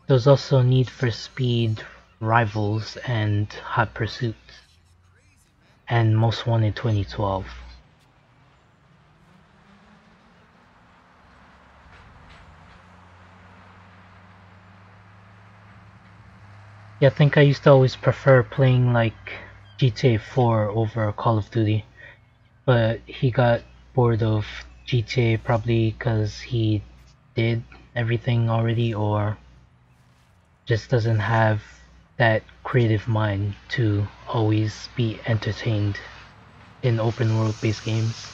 Speaker 1: There's also Need for Speed, Rivals, and Hot Pursuit, and Most Wanted 2012. Yeah, I think I used to always prefer playing like GTA 4 over Call of Duty, but he got bored of GTA probably because he did everything already, or just doesn't have that creative mind to always be entertained in open world based games.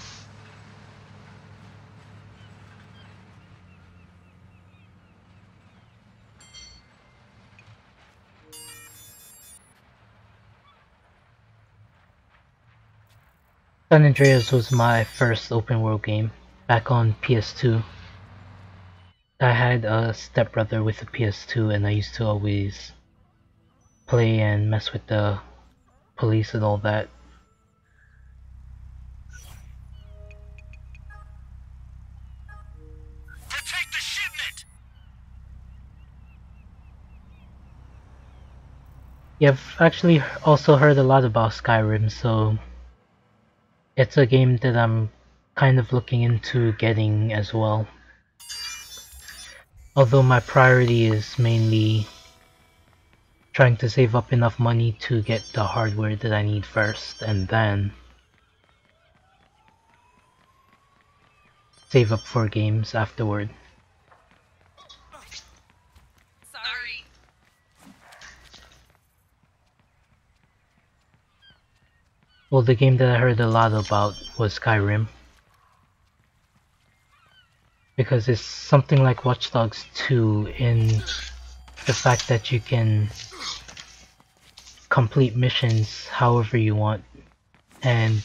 Speaker 1: San Andreas was my first open world game back on PS2. I had a stepbrother with a PS2 and I used to always play and mess with the police and all that.
Speaker 2: Protect the shipment!
Speaker 1: Yeah, I've actually also heard a lot about Skyrim, so it's a game that I'm kind of looking into getting as well. Although my priority is mainly trying to save up enough money to get the hardware that I need first, and then save up for games afterward.
Speaker 4: Sorry.
Speaker 1: Well, the game that I heard a lot about was Skyrim, because it's something like Watch Dogs 2 in the fact that you can complete missions however you want, and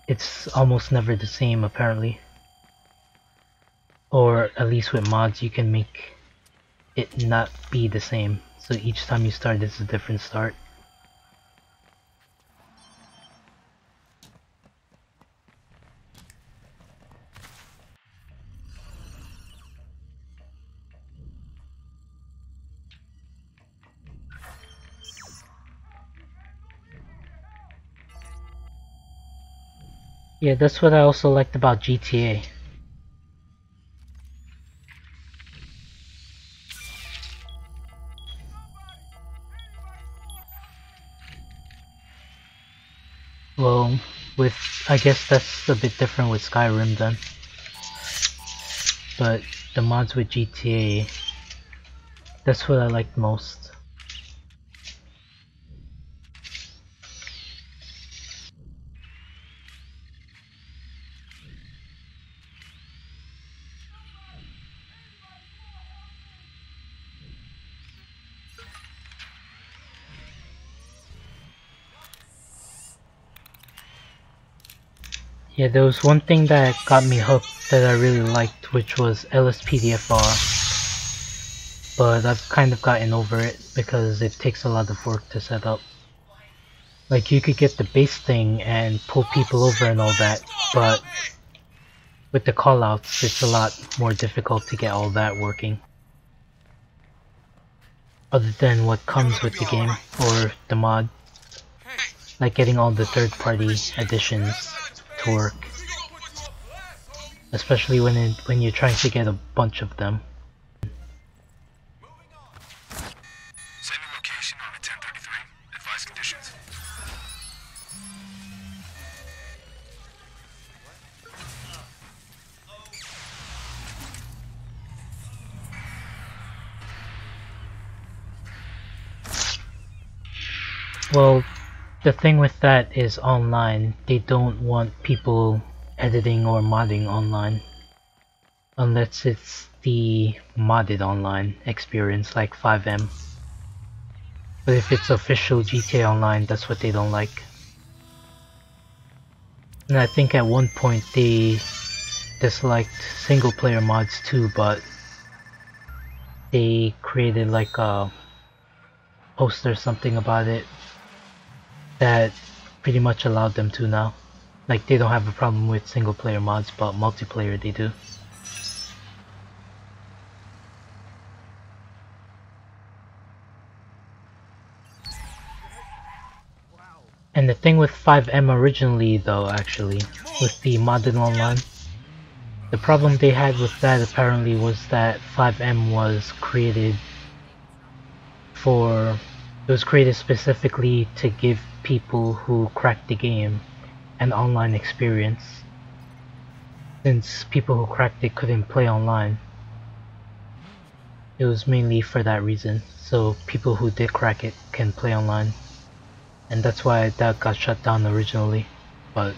Speaker 1: it's almost never the same apparently. Or at least with mods you can make it not be the same, so each time you start it's a different start. Yeah, that's what I also liked about GTA. Well, I guess that's a bit different with Skyrim then. But the mods with GTA, that's what I liked most. Yeah, there was one thing that got me hooked that I really liked, which was LSPDFR. But I've kind of gotten over it because it takes a lot of work to set up. Like, you could get the base thing and pull people over and all that, but with the callouts, it's a lot more difficult to get all that working. Other than what comes with the game, or the mod. Like getting all the third-party additions to work. Especially when you're trying to get a bunch of them.
Speaker 2: Send me location on a 1033. Advise conditions.
Speaker 1: Well, the thing with that is online, they don't want people editing or modding online. Unless it's the modded online experience like FiveM. But if it's official GTA Online, that's what they don't like. And I think at one point they disliked single player mods too, but they created like a post or something about it that pretty much allowed them to now. Like, they don't have a problem with single player mods, but multiplayer they do. And the thing with FiveM originally though, actually, with the modded online, the problem they had with that apparently was that FiveM was created specifically to give people who cracked the game an online experience, since people who cracked it couldn't play online. It was mainly for that reason, so people who did crack it can play online. And that's why that got shut down originally, but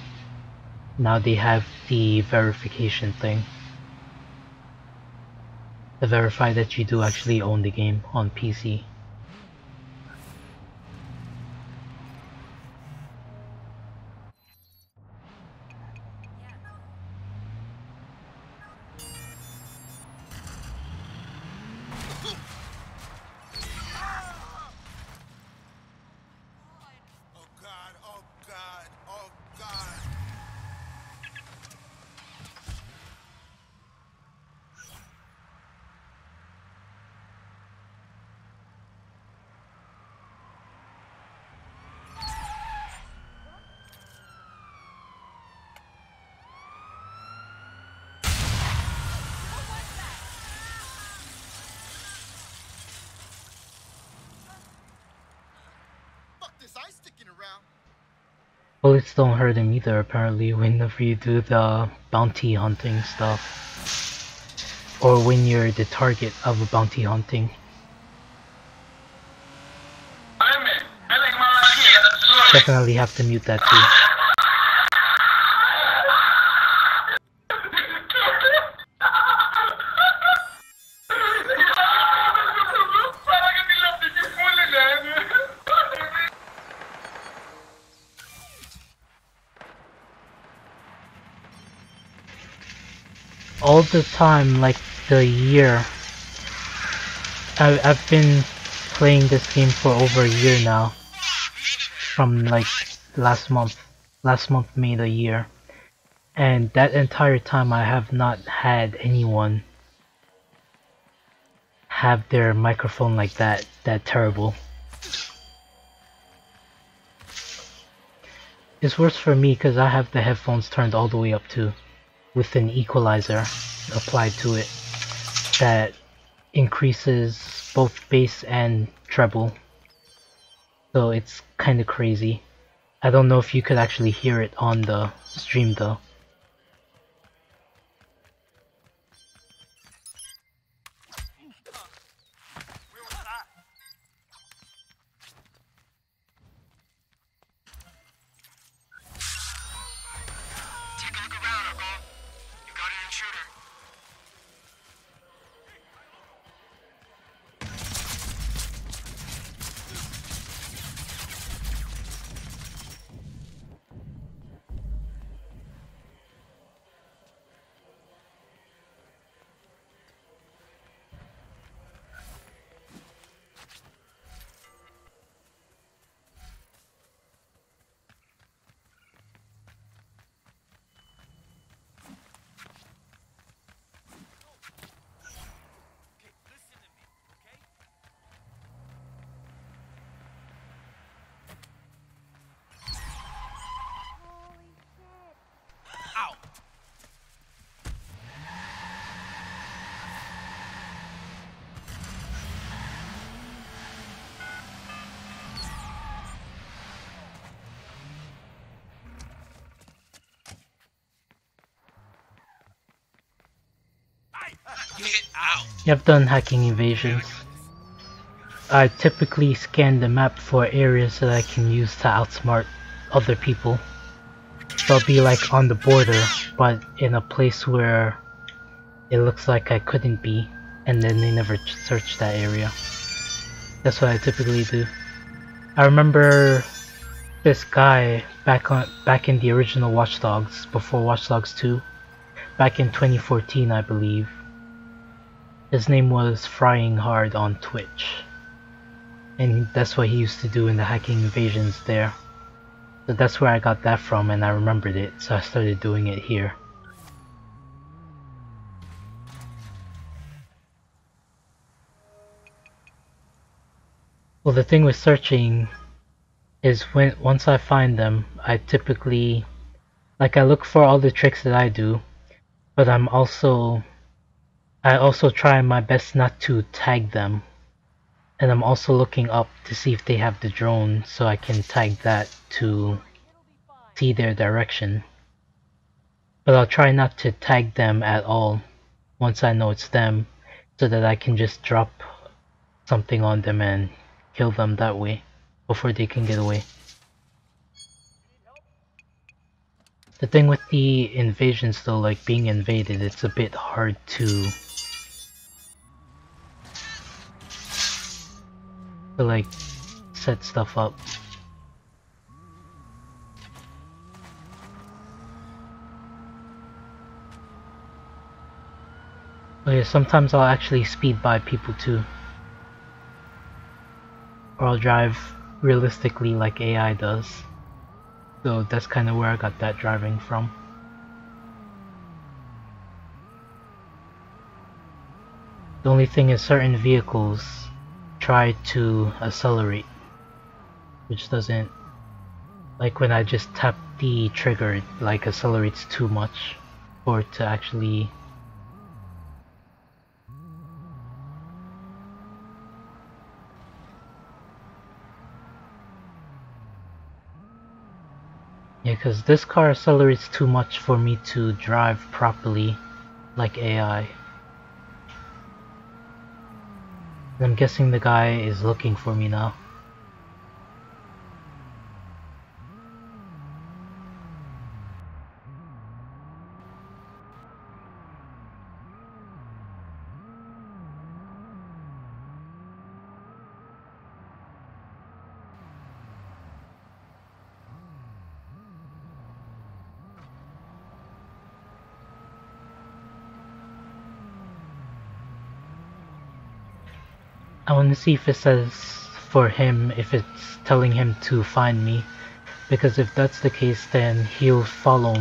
Speaker 1: now they have the verification thing to verify that you do actually own the game on PC.
Speaker 5: Oh God, oh God, oh God. Fuck this ice sticking around.
Speaker 1: Bullets don't hurt him either apparently whenever you do the bounty hunting stuff. Or when you're the target of a bounty hunting. Definitely have to mute that too. All the time, like the year, I've been playing this game for over a year now. From like last month made a year. And that entire time I have not had anyone have their microphone like that terrible. It's worse for me because I have the headphones turned all the way up too, with an equalizer applied to it that increases both bass and treble. So it's kinda crazy. I don't know if you could actually hear it on the stream though.
Speaker 7: Take a look around, Uncle. You got an intruder.
Speaker 2: Get out!
Speaker 1: I've done hacking invasions. I typically scan the map for areas that I can use to outsmart other people. So I'll be like on the border, but in a place where it looks like I couldn't be, and then they never search that area. That's what I typically do. I remember this guy back in the original Watch Dogs, before Watch Dogs 2, back in 2014 I believe. His name was Frying Hard on Twitch, and that's what he used to do in the hacking invasions there. So that's where I got that from, and I remembered it, so I started doing it here. Well, the thing with searching is once I find them, I typically, like, I look for all the tricks that I do, but I also try my best not to tag them, and I'm also looking up to see if they have the drone so I can tag that to see their direction. But I'll try not to tag them at all once I know it's them, so that I can just drop something on them and kill them that way before they can get away. The thing with the invasions though, like being invaded, it's a bit hard to like set stuff up. Oh yeah, sometimes I'll actually speed by people too. Or I'll drive realistically like AI does. So that's kind of where I got that driving from. The only thing is certain vehicles try to accelerate, which doesn't, like when I just tap the trigger, it like accelerates too much for it to actually yeah, because this car accelerates too much for me to drive properly like AI. And I'm guessing the guy is looking for me now. I want to see if it says for him, if it's telling him to find me, because if that's the case then he'll follow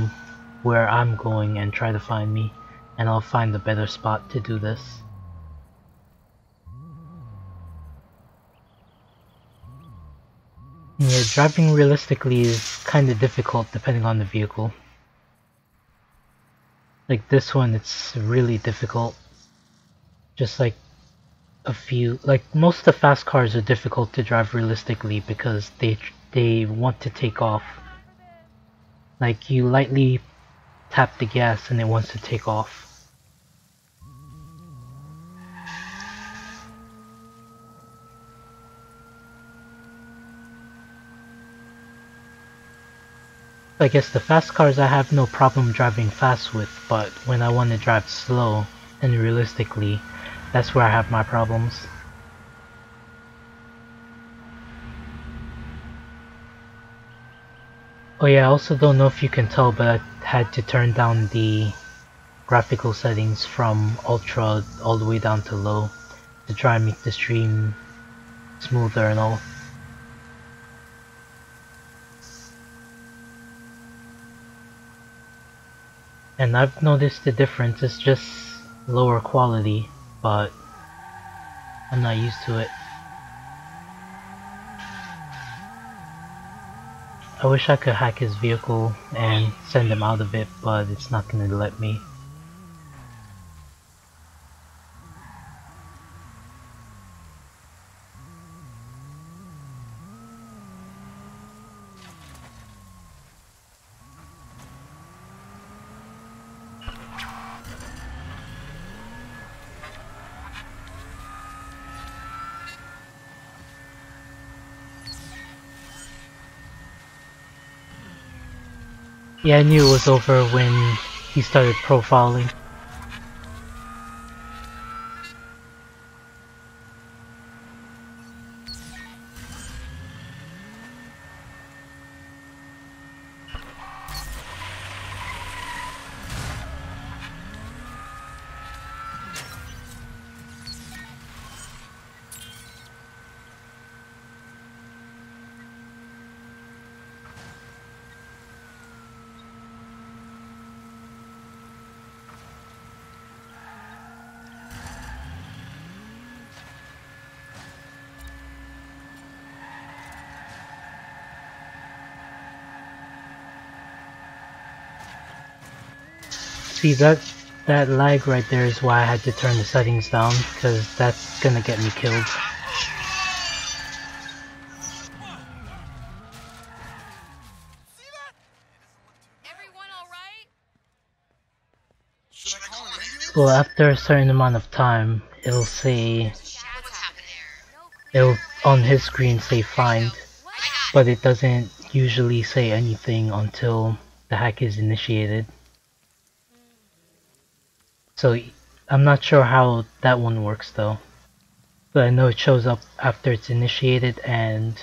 Speaker 1: where I'm going and try to find me, and I'll find a better spot to do this. Yeah, driving realistically is kind of difficult depending on the vehicle. Like this one, it's really difficult. Just like most of the fast cars are difficult to drive realistically because they want to take off. Like you lightly tap the gas and it wants to take off. I guess the fast cars I have no problem driving fast with, but when I want to drive slow and realistically, that's where I have my problems. Oh yeah, I also don't know if you can tell, but I had to turn down the graphical settings from ultra all the way down to low to try and make the stream smoother and all. And I've noticed the difference, it's just lower quality, but I'm not used to it. I wish I could hack his vehicle and send him out of it, but it's not gonna let me. Yeah, I knew it was over when he started profiling. See, that lag right there is why I had to turn the settings down, because that's gonna get me killed.
Speaker 6: Everyone all right?
Speaker 3: Should I call an ambulance?
Speaker 1: Well, after a certain amount of time, it'll say,
Speaker 6: What's happened there?
Speaker 1: it'll on his screen say find,
Speaker 6: What?
Speaker 1: but it doesn't usually say anything until the hack is initiated. So I'm not sure how that one works though, but I know it shows up after it's initiated, and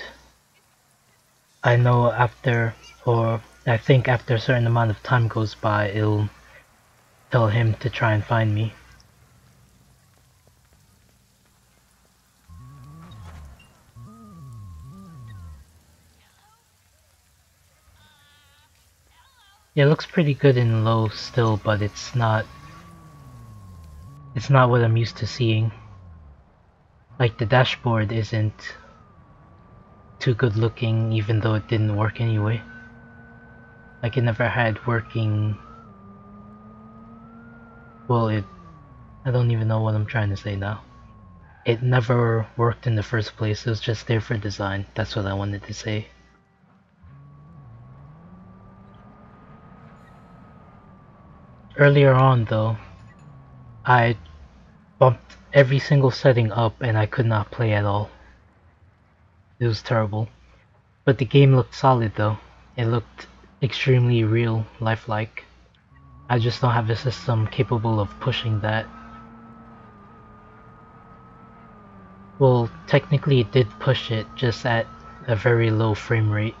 Speaker 1: I know after, or I think after a certain amount of time goes by, it'll tell him to try and find me. Yeah, it looks pretty good in low still, but it's not what I'm used to seeing. Like, the dashboard isn't too good looking, even though it didn't work anyway. Like, it never had working... Well, I don't even know what I'm trying to say now. It never worked in the first place, it was just there for design. That's what I wanted to say. Earlier on though, I bumped every single setting up and I could not play at all. It was terrible. But the game looked solid though. It looked extremely real, lifelike. I just don't have a system capable of pushing that. Well, technically it did push it, just at a very low frame rate.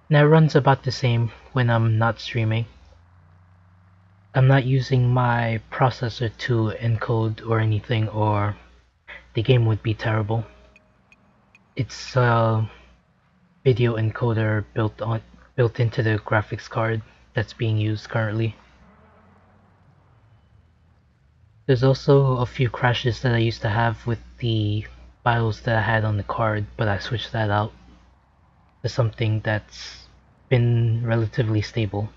Speaker 1: And it runs about the same when I'm not streaming. I'm not using my processor to encode or anything, or the game would be terrible. It's a video encoder built into the graphics card that's being used currently. There's also a few crashes that I used to have with the BIOS that I had on the card, but I switched that out to something that's been relatively stable.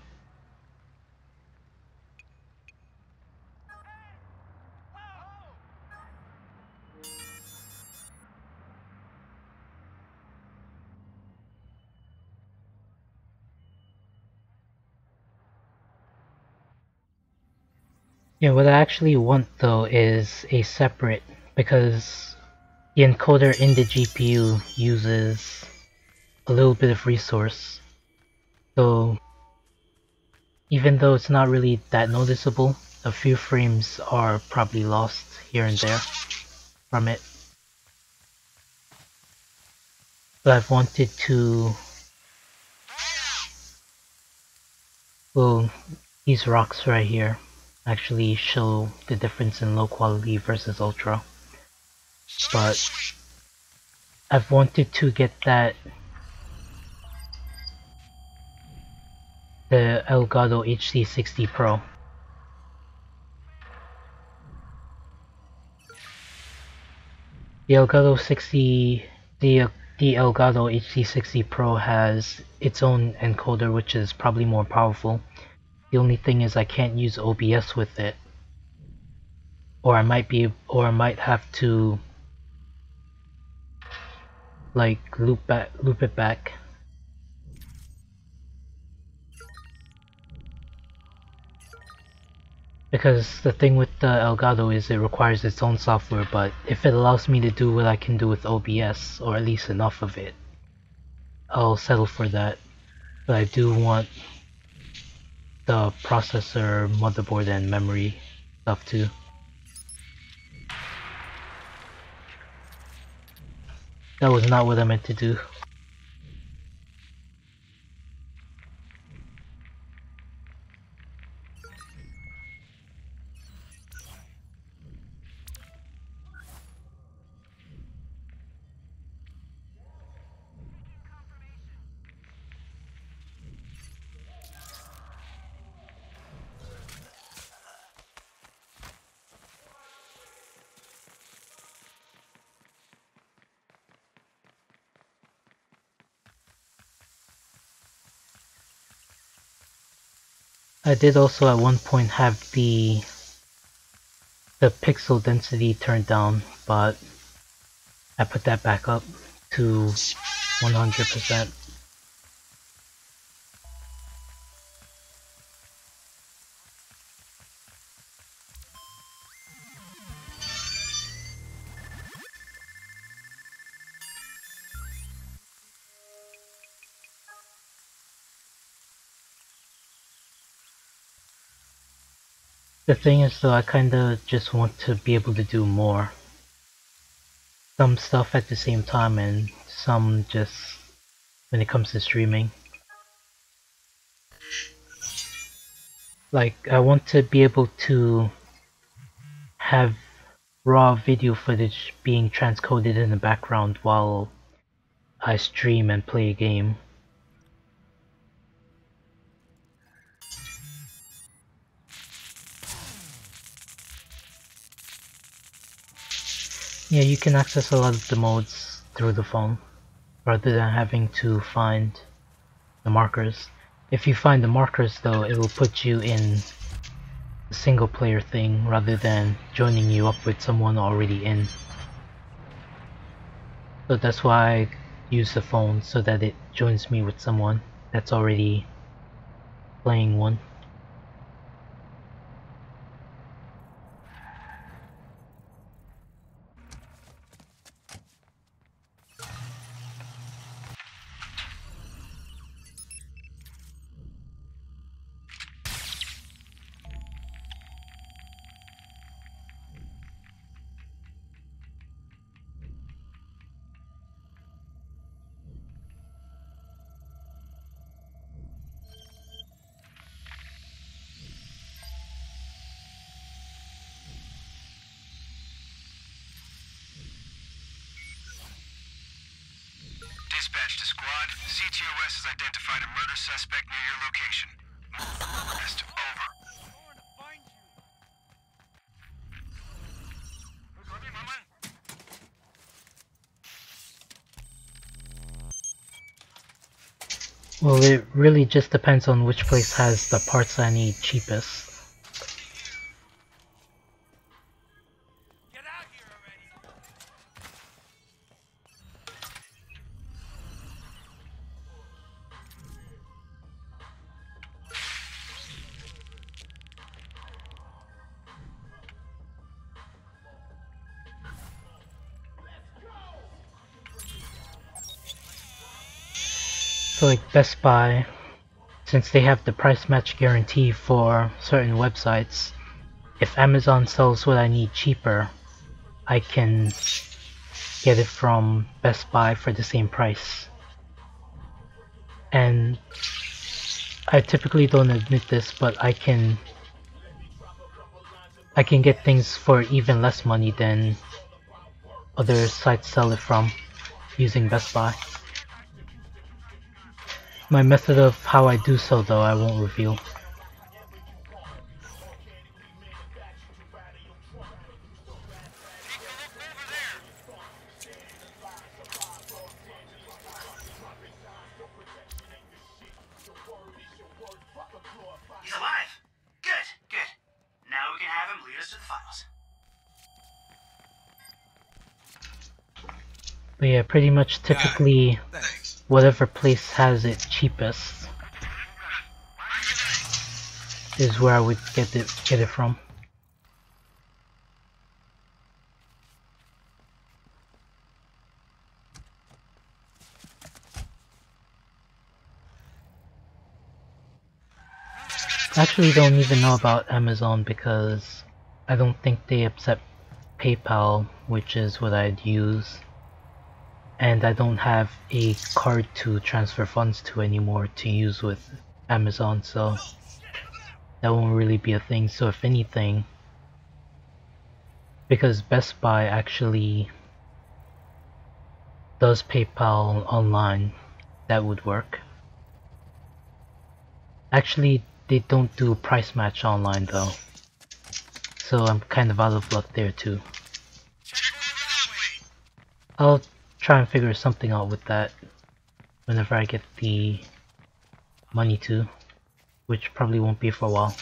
Speaker 1: Yeah, what I actually want though is a separate, because the encoder in the GPU uses a little bit of resource. So even though it's not really that noticeable, a few frames are probably lost here and there from it. But I've wanted to... Well, these rocks right here actually show the difference in low quality versus ultra. But I've wanted to get that... the Elgato HD60 Pro. The Elgato HD60 Pro has its own encoder, which is probably more powerful. The only thing is I can't use OBS with it, or I might have to like loop it back. Because the thing with the Elgato is it requires its own software, but if it allows me to do what I can do with OBS, or at least enough of it, I'll settle for that. But I do want the processor, motherboard, and memory stuff too. That was not what I meant to do. I did also at one point have the pixel density turned down, but I put that back up to 100%. The thing is though, I kinda just want to be able to do more. Some stuff at the same time and some just when it comes to streaming. Like, I want to be able to have raw video footage being transcoded in the background while I stream and play a game. Yeah, you can access a lot of the modes through the phone, rather than having to find the markers. If you find the markers though, it will put you in a single player thing rather than joining you up with someone already in. So that's why I use the phone, so that it joins me with someone that's already playing one.
Speaker 2: Dispatch to squad. CTOS has identified a murder suspect near your location. Arrest over.
Speaker 1: Well, it really just depends on which place has the parts I need cheapest.
Speaker 5: Get out here already!
Speaker 1: So like Best Buy, since they have the price match guarantee for certain websites, if Amazon sells what I need cheaper, I can get it from Best Buy for the same price. And I typically don't admit this, but I can get things for even less money than other sites sell it from using Best Buy. My method of how I do so though, I won't reveal.
Speaker 5: He's alive! Good, good. Now we can have him lead us to the finals.
Speaker 1: But yeah, pretty much typically whatever place has it cheapest, is where I would get it from. I actually don't even know about Amazon because I don't think they accept PayPal, which is what I'd use. And I don't have a card to transfer funds to anymore to use with Amazon, so that won't really be a thing. So if anything, because Best Buy actually does PayPal online, that would work. Actually, they don't do price match online though, so I'm kind of out of luck there too. I'll try and figure something out with that whenever I get the money to, which probably won't be for a while.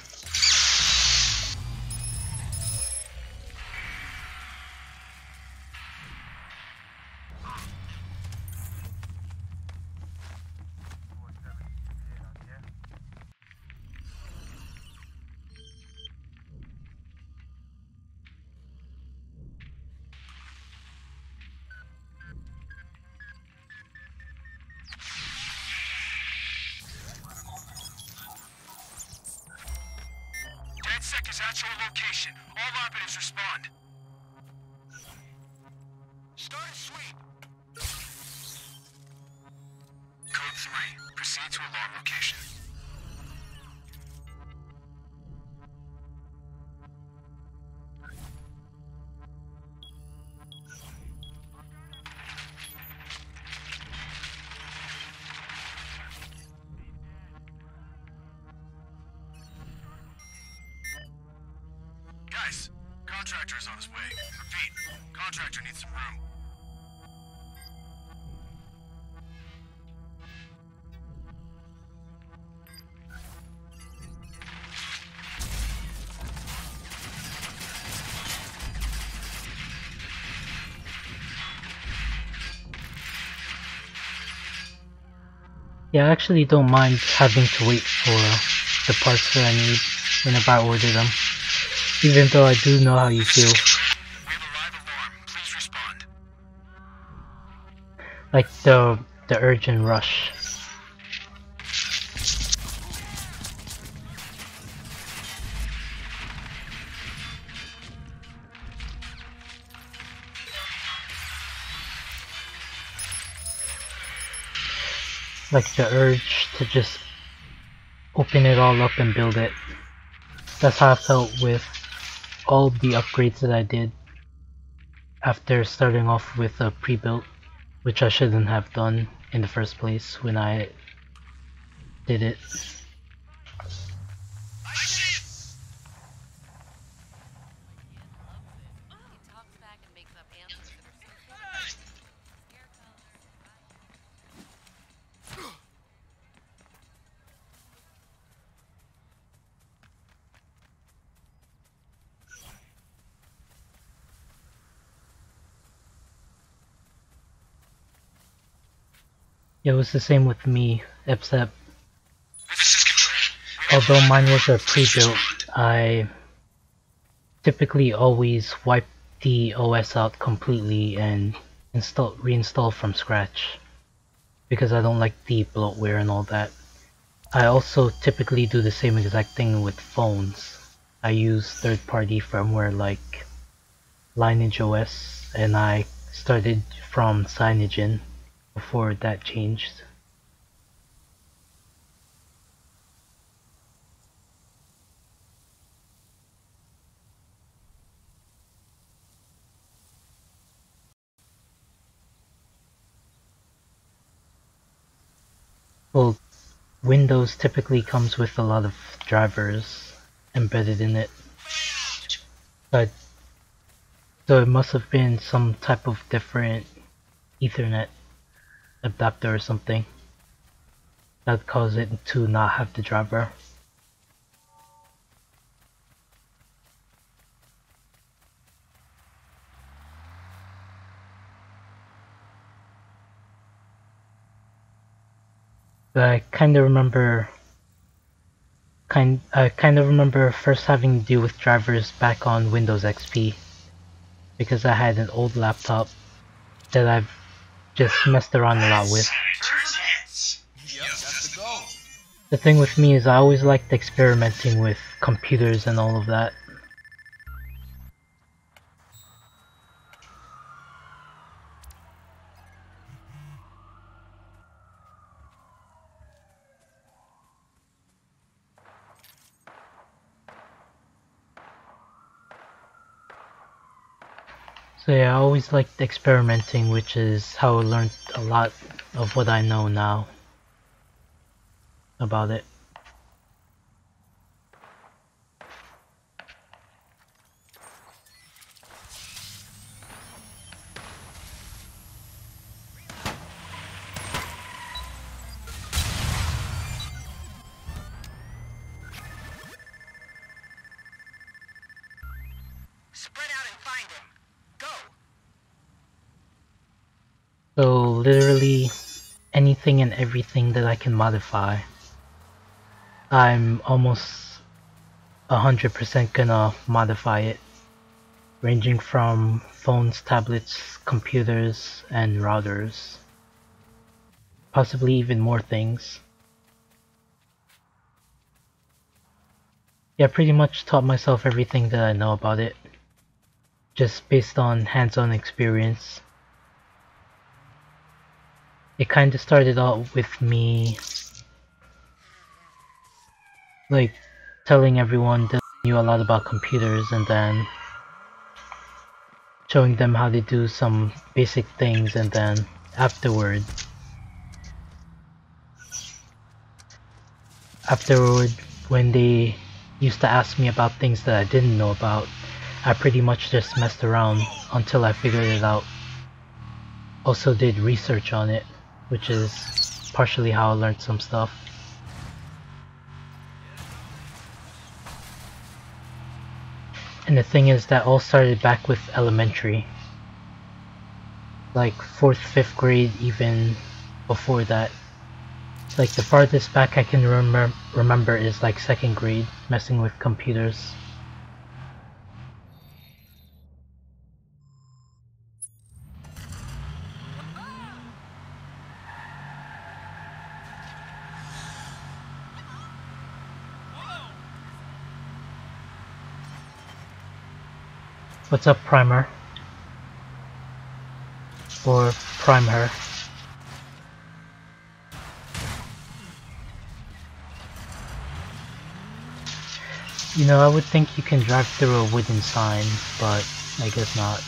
Speaker 2: DedSec is at your location. All operatives respond. Start a sweep. Code 3. Proceed to alarm location. Guys, contractor is on his way. Repeat, contractor needs some room.
Speaker 1: Yeah, I actually don't mind having to wait for the parts that I need whenever I order them, even though I do know how you feel.
Speaker 2: We have a live alarm. Please respond.
Speaker 1: Like the urgent rush. Like the urge to just open it all up and build it. That's how I felt with all the upgrades that I did after starting off with a pre-built, which I shouldn't have done in the first place when I did it.
Speaker 6: He talks back and makes up answers that are so good. Hair color,
Speaker 1: It was the same with me, except although mine was a pre-built, I typically always wipe the OS out completely and reinstall from scratch because I don't like the bloatware and all that. I also typically do the same exact thing with phones. I use third-party firmware like Lineage OS, and I started from Cyanogen before that changed. Well, Windows typically comes with a lot of drivers embedded in it, but so it must have been some type of different Ethernet adapter or something that caused it to not have the driver. But I kinda remember I kind of remember first having to deal with drivers back on Windows XP because I had an old laptop that I've just messed around a lot with.
Speaker 5: Yep, that's the goal.
Speaker 1: The thing with me is I always liked experimenting with computers and all of that. So yeah, I always liked experimenting, which is how I learned a lot of what I know now about it.
Speaker 8: Spread out and find him. Go!
Speaker 1: So literally anything and everything that I can modify, I'm almost 100% gonna modify it, ranging from phones, tablets, computers, and routers. Possibly even more things. Yeah, pretty much taught myself everything that I know about it, just based on hands-on experience. It kinda started out with me like telling everyone that I knew a lot about computers and then showing them how to do some basic things, and then afterward when they used to ask me about things that I didn't know about, I pretty much just messed around until I figured it out. Also did research on it, which is partially how I learned some stuff. And the thing is, that all started back with elementary. Like 4th, 5th grade, even before that. Like the farthest back I can remember is like 2nd grade, messing with computers. What's up, Primer? Or Primer? You know, I would think you can drive through a wooden sign, but I guess not.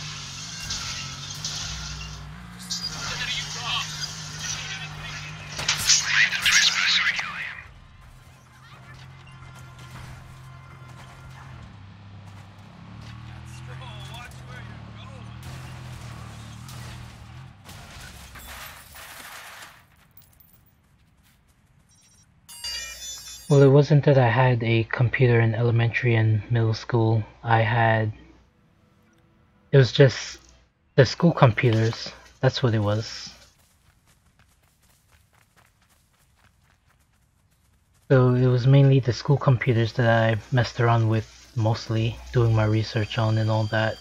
Speaker 5: Watch where you're going.
Speaker 1: Well, it wasn't that I had a computer in elementary and middle school. It was just the school computers. That's what it was. So it was mainly the school computers that I messed around with mostly, doing my research on and all that.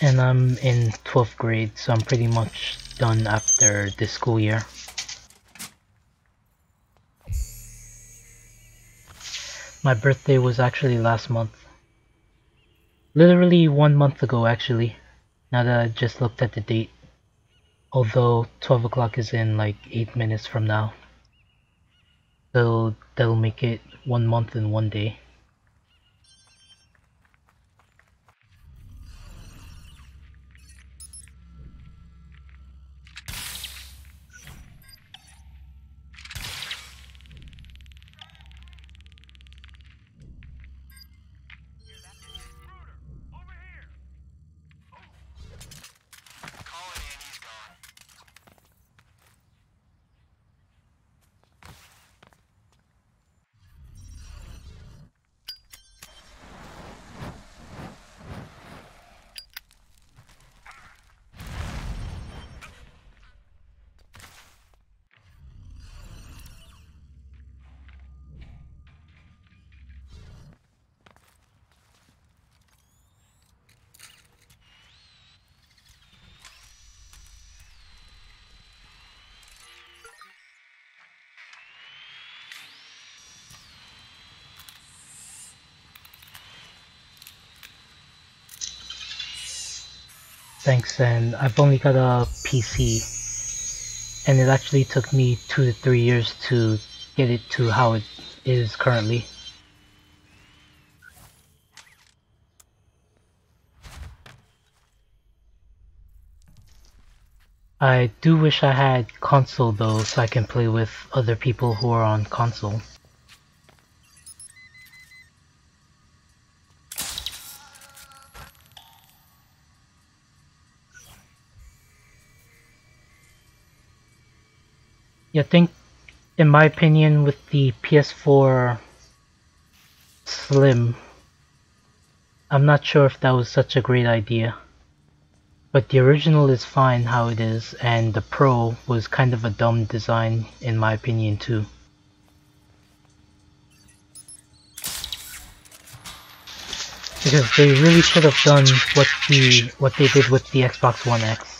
Speaker 1: And I'm in 12th grade, so I'm pretty much done after this school year. My birthday was actually last month. Literally 1 month ago, actually, now that I just looked at the date. Although 12 o'clock is in like 8 minutes from now. So that'll make it 1 month and 1 day.
Speaker 7: Calling in, he's gone.
Speaker 1: thanks, and I've only got a PC, and it actually took me 2 to 3 years to get it to how it is currently. I do wish I had console though, so I can play with other people who are on console. Yeah, I think, in my opinion, with the PS4 Slim, I'm not sure if that was such a great idea. But the original is fine how it is, and the Pro was kind of a dumb design in my opinion too. Because they really should have done what they did with the Xbox One X.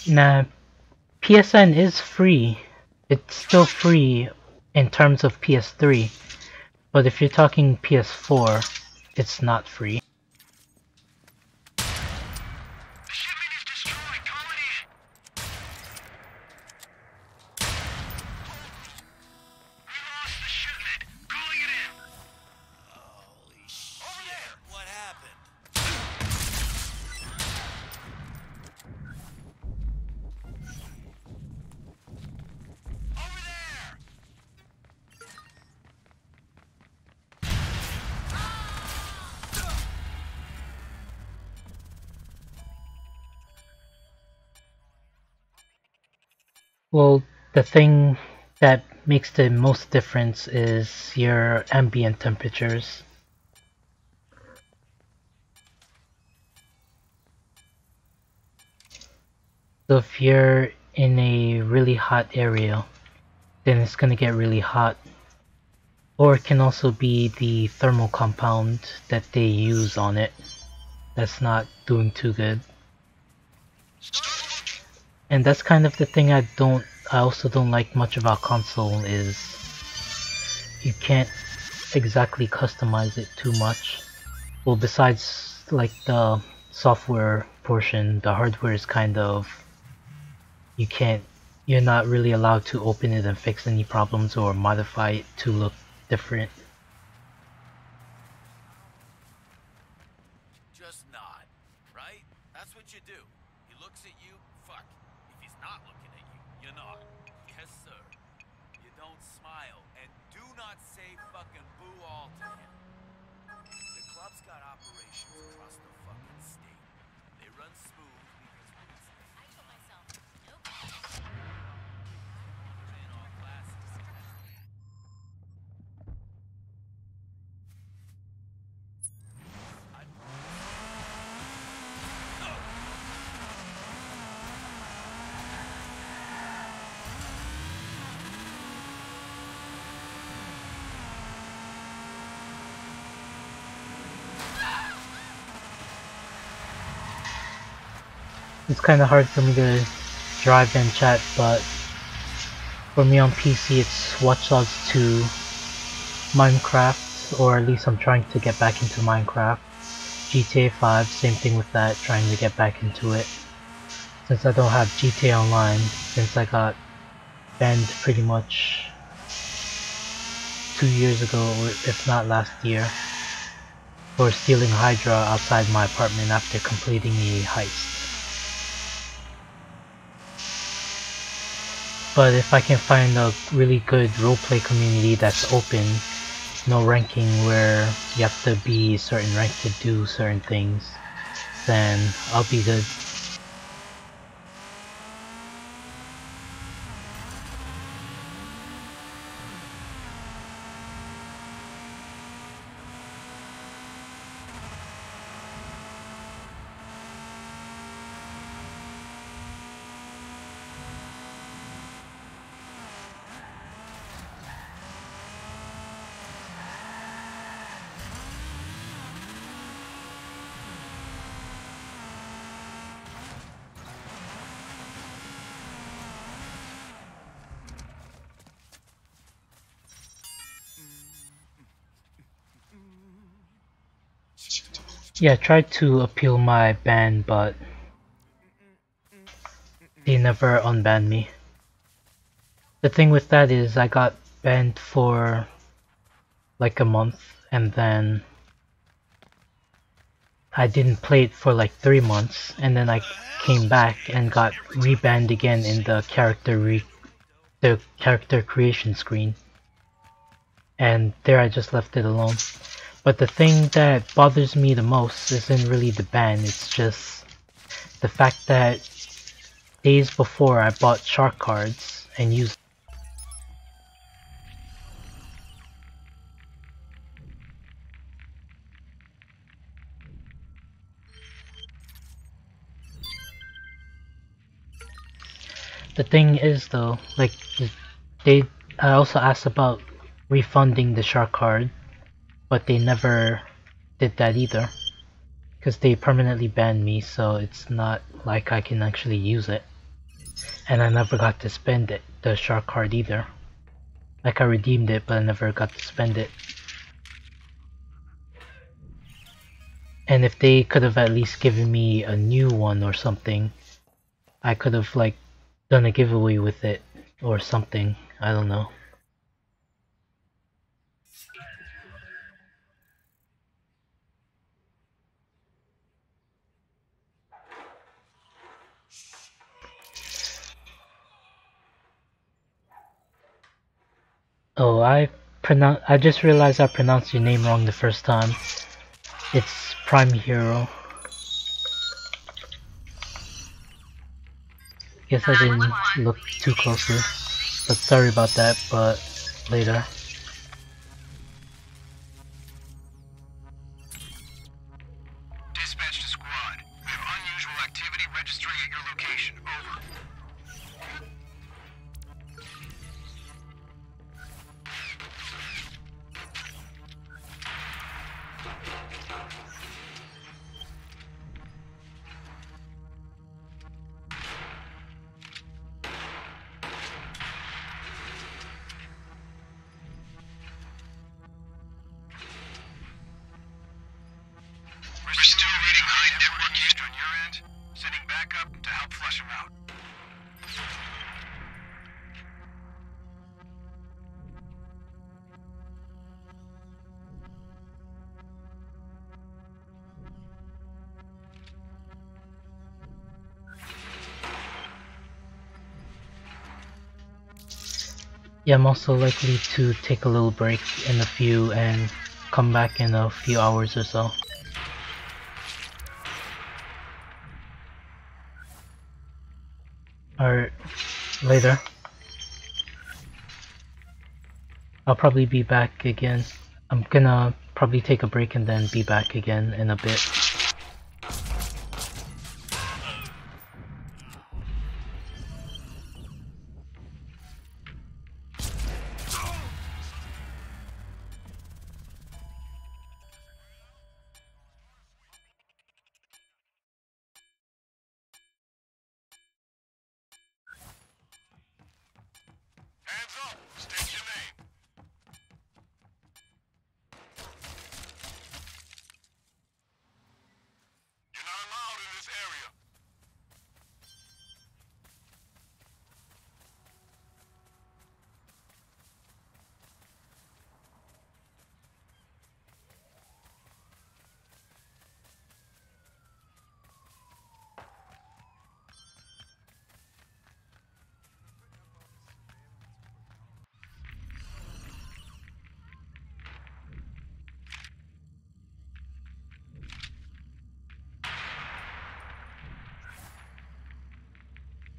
Speaker 1: Nah, PSN is free. It's still free in terms of PS3, but if you're talking PS4, it's not free.
Speaker 2: The shipment is destroyed. Call it in. We lost the shipment. Calling it in.
Speaker 5: Holy shit. Over there. What happened?
Speaker 2: Over there.
Speaker 1: Well, the thing that makes the most difference is your ambient temperatures. So if you're in a really hot area, then it's gonna get really hot. Or it can also be the thermal compound that they use on it that's not doing too good. And that's kind of the thing I also don't like much about console is you can't exactly customize it too much. Well, besides like the software portion, the hardware is kind of you're not really allowed to open it and fix any problems or modify it to look different.
Speaker 5: Just nod, right? That's what you do. He looks at you, fuck. If he's not looking at you, you nod. Yes, sir. You don't smile, and do not say fucking boo all to him. The club's got operations across the fucking state. They run smooth because
Speaker 6: I told myself, nope.
Speaker 5: in all classes.
Speaker 1: It's kind of hard for me to drive and chat, but for me on PC it's Watch Dogs 2, Minecraft, or at least I'm trying to get back into Minecraft. GTA 5, same thing with that, trying to get back into it. Since I don't have GTA Online, since I got banned pretty much 2 years ago, or if not last year, for stealing Hydra outside my apartment after completing a heist. But if I can find a really good roleplay community that's open, no ranking where you have to be certain rank to do certain things, then I'll be good. Yeah, I tried to appeal my ban, but they never unbanned me. The thing with that is I got banned for like a month, and then I didn't play it for like 3 months, and then I came back and got rebanned again in the character creation screen. And there I just left it alone. But the thing that bothers me the most isn't really the ban, it's just the fact that days before I bought shark cards and used. The thing is though, like, I also asked about refunding the shark card, but they never did that either. Because they permanently banned me, so it's not like I can actually use it. And I never got to spend it, the shark card either. Like, I redeemed it, but I never got to spend it. And if they could have at least given me a new one or something, I could have like done a giveaway with it or something. I don't know. Oh, I just realized I pronounced your name wrong the first time. It's Prime Hero. Guess I didn't look too closely. But sorry about that, but later.
Speaker 2: Dispatch to squad. We have unusual activity registering at your location. Over. We're still reading high network use on your end. Sending backup to help flush them out.
Speaker 1: Yeah, I'm also likely to take a little break in a few and come back in a few hours or so. Or later. I'll probably be back again. I'm gonna probably take a break and then be back again in a bit.
Speaker 2: Hands up. State your name. You're not allowed in this area.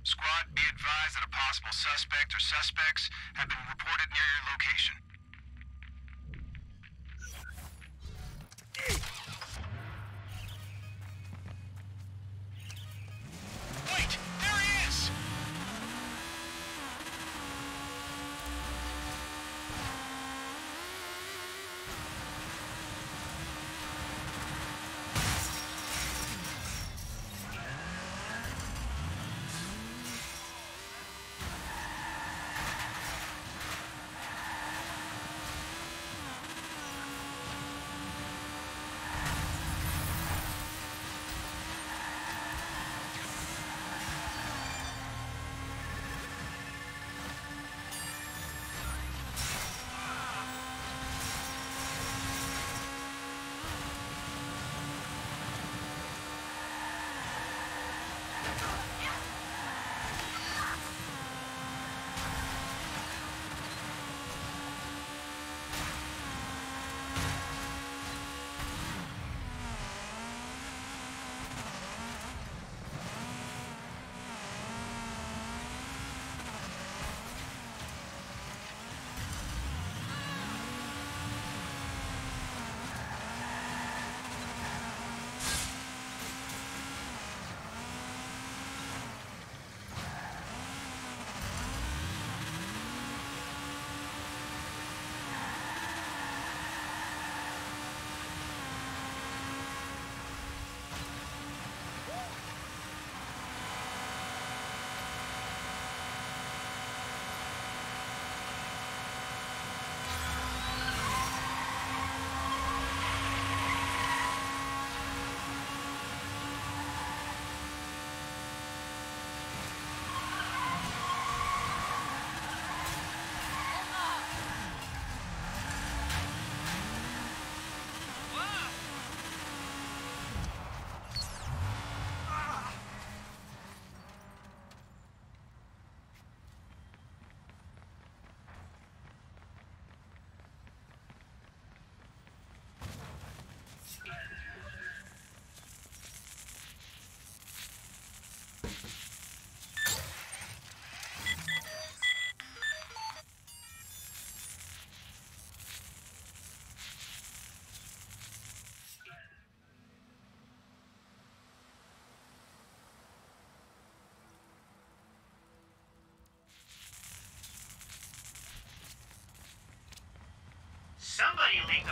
Speaker 2: Squad, be advised that a possible suspect or suspects have been reported near your location. Wait! There he is!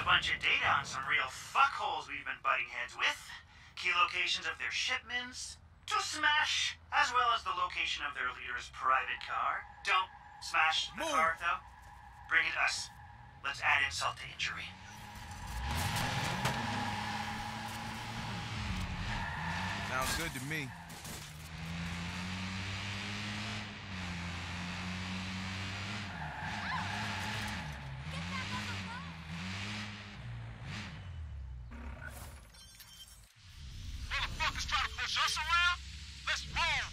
Speaker 9: a bunch of data on some real fuckholes we've been butting heads with. Key locations of their shipments to smash, as well as the location of their leader's private car. Don't smash the car, though. Bring it us. Let's add insult to injury.
Speaker 2: Sounds good to me.
Speaker 7: Motherfuckers trying to push us around? Let's roll!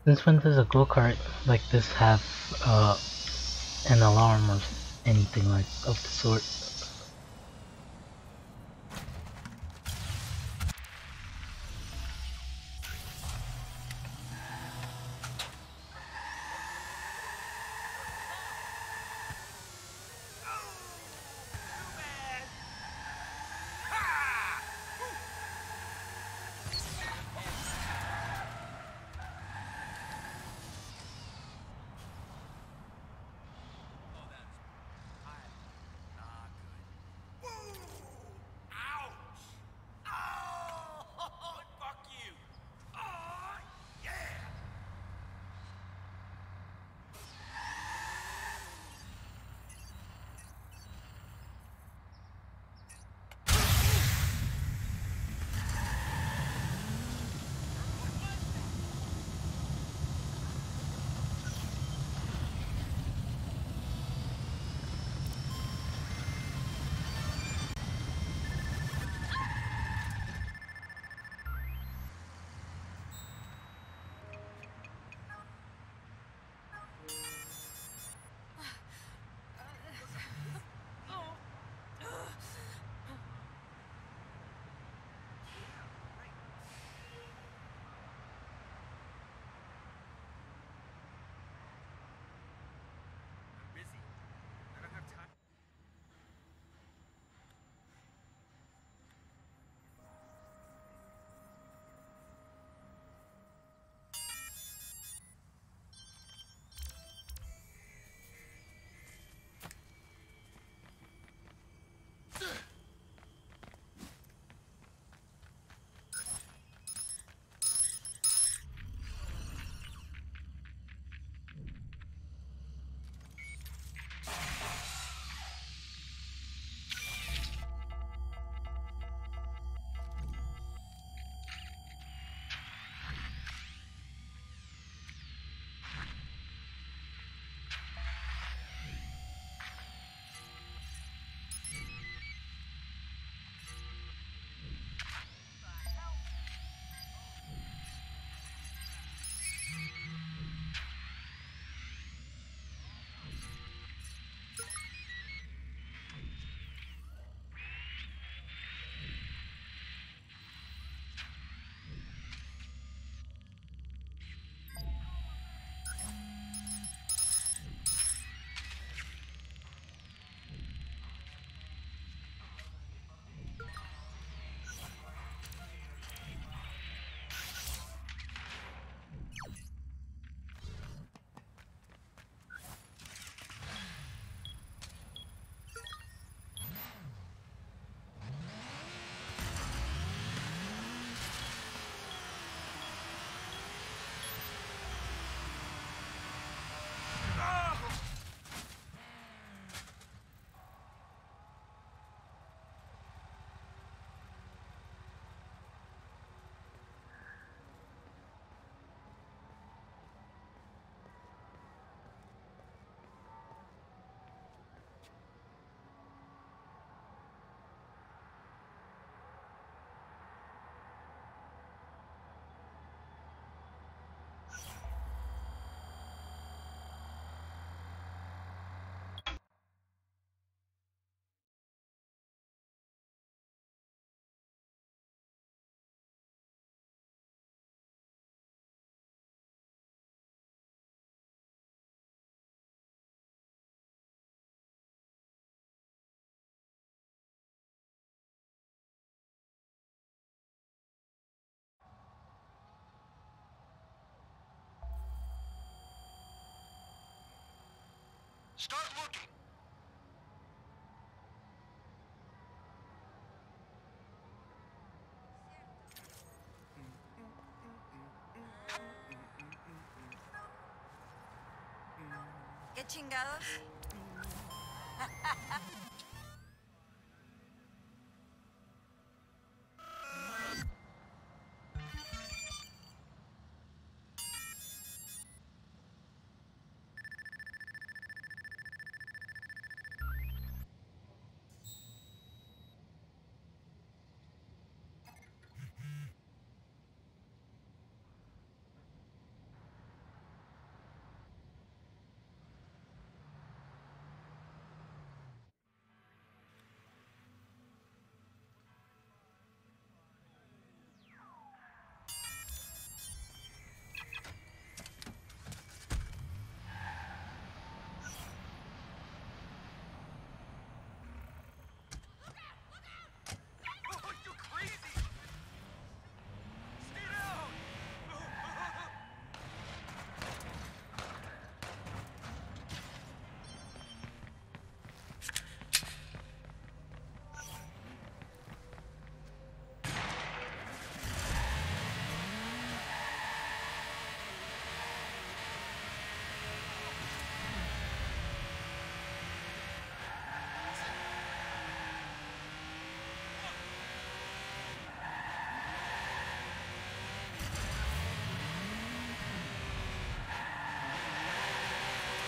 Speaker 1: Since when does a go-kart like this have an alarm or anything like of the sort?
Speaker 7: Start looking.
Speaker 8: ¿Qué chingados?
Speaker 5: Oh, you crazy! Stay down!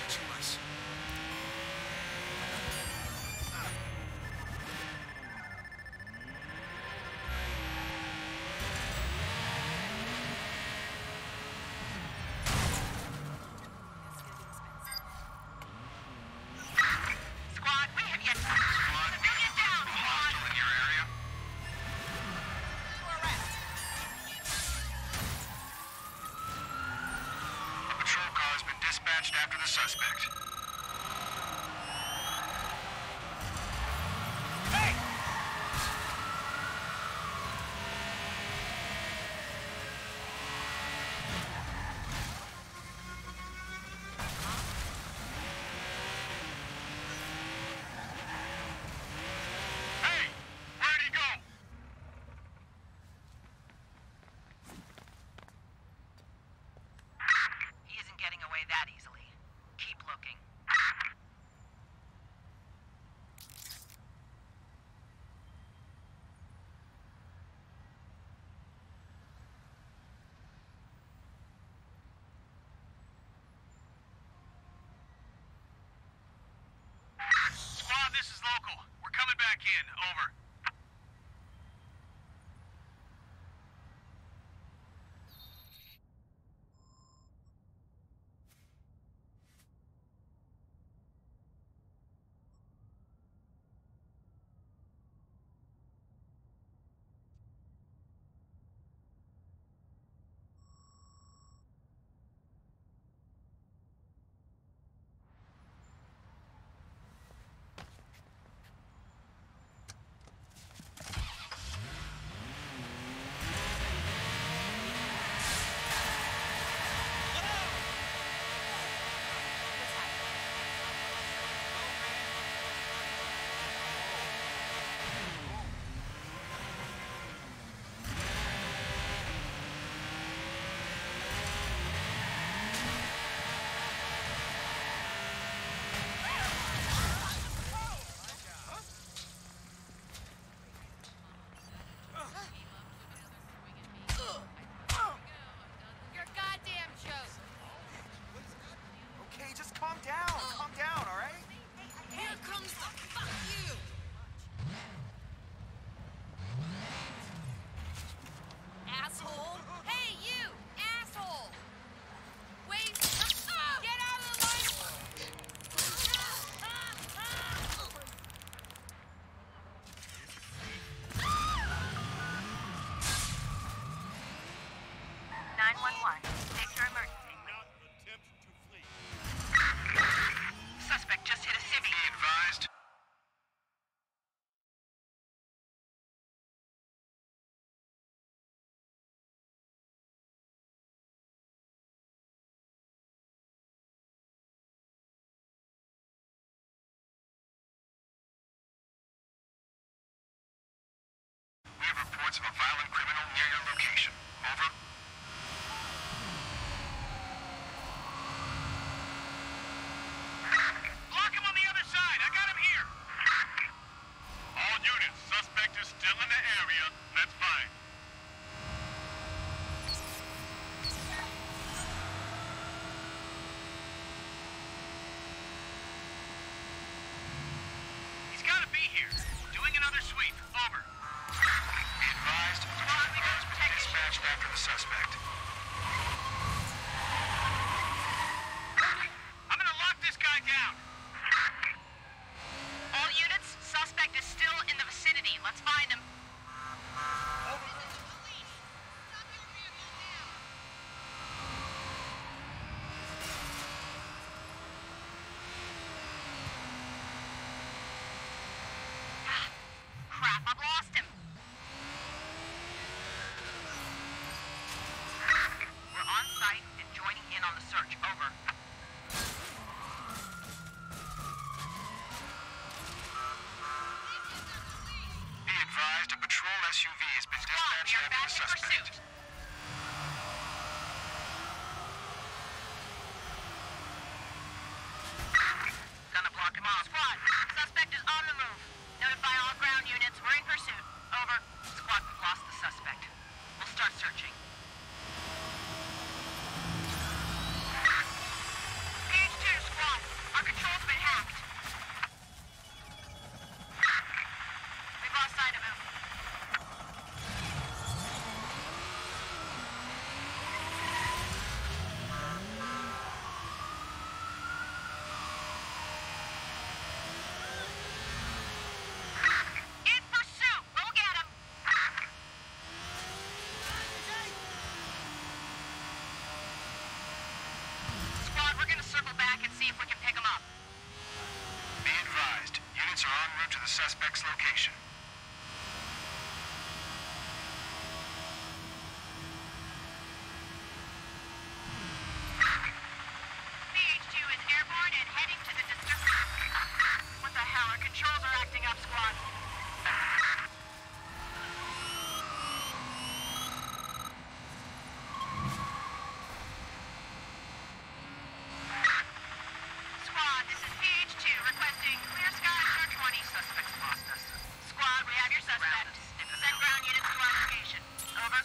Speaker 7: To us.
Speaker 8: Squad, we have yet to...
Speaker 7: Squad, we have
Speaker 8: down,
Speaker 7: a hostile in your area.
Speaker 8: to arrest.
Speaker 7: A patrol car has been dispatched after the suspect.
Speaker 5: Hey!
Speaker 7: Hey! Where'd he go?
Speaker 8: He isn't getting away that easily. Keep looking.
Speaker 7: Squad, this is local. We're coming back in. Over.
Speaker 2: reports of a violent criminal near your location. Over. Block him on the other side. I got him here. All units, suspect is still in the area. That's fine. He's gotta be here. Doing another sweep. Over. Be advised, patrol cars been dispatched after the suspect. I'm gonna lock this guy down.
Speaker 8: All units, suspect is still in the vicinity. Let's find him. Crap, I've lost him. We're on site and joining in on the search. Over.
Speaker 2: Be advised, a patrol SUV has been
Speaker 8: Squad, we
Speaker 2: dispatched
Speaker 8: are
Speaker 2: after
Speaker 8: back
Speaker 2: the
Speaker 8: in
Speaker 2: suspect.
Speaker 8: pursuit. Gonna block him off. Squad, suspect is on the move. Notify all ground units. We're in pursuit. Over. Squad, we've lost the suspect. We'll start searching. PH2, squad. Our control's been hacked. We've lost sight of him. In pursuit! We'll get him! Squad, we're gonna circle back and see if we can pick him up.
Speaker 2: Be advised, units are en route to the suspect's location.
Speaker 8: PH2 is airborne and heading to the What the hell? Our controls are acting up, squad. Squad, this is PH2 requesting clear sky for 20. Suspects lost us. Squad, we have your suspect. Send ground units to our location. Over.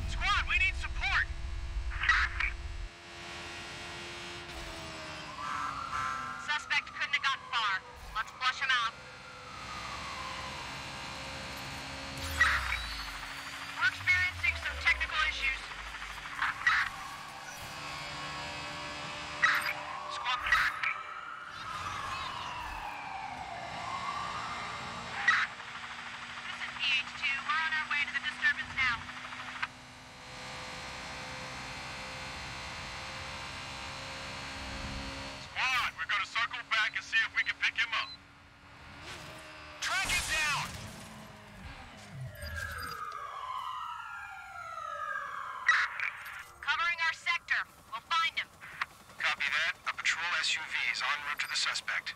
Speaker 2: Squad, we need support!
Speaker 8: Suspect couldn't have gotten far. Let's flush him out. We're experiencing some technical issues.
Speaker 2: Squad.
Speaker 8: This is PH2. We're on our way to the disturbance now.
Speaker 2: Squad, we're gonna circle back and see if we can pick him up. Track him down!
Speaker 8: Covering our sector. We'll find him.
Speaker 2: Copy that. A patrol SUV is en route to the suspect.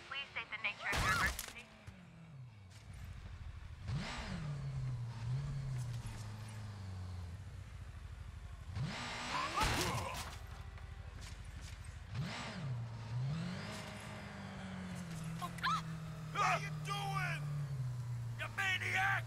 Speaker 8: Please state the nature of your emergency.
Speaker 5: What are you doing? You maniac!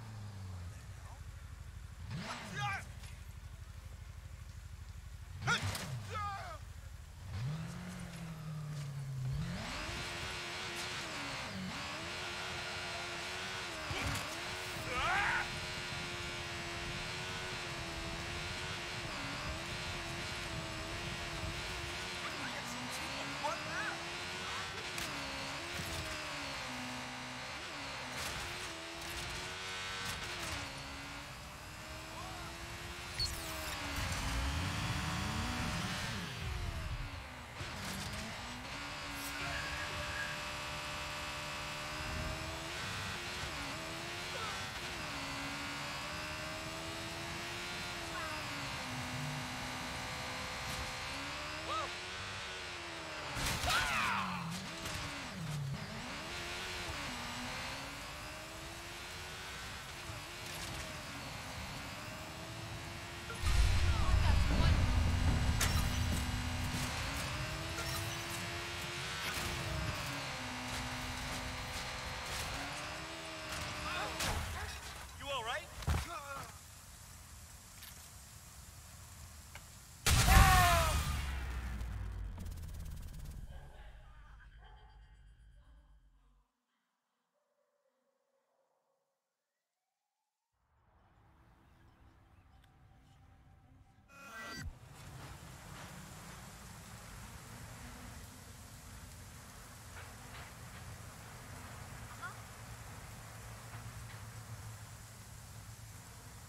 Speaker 5: You all right?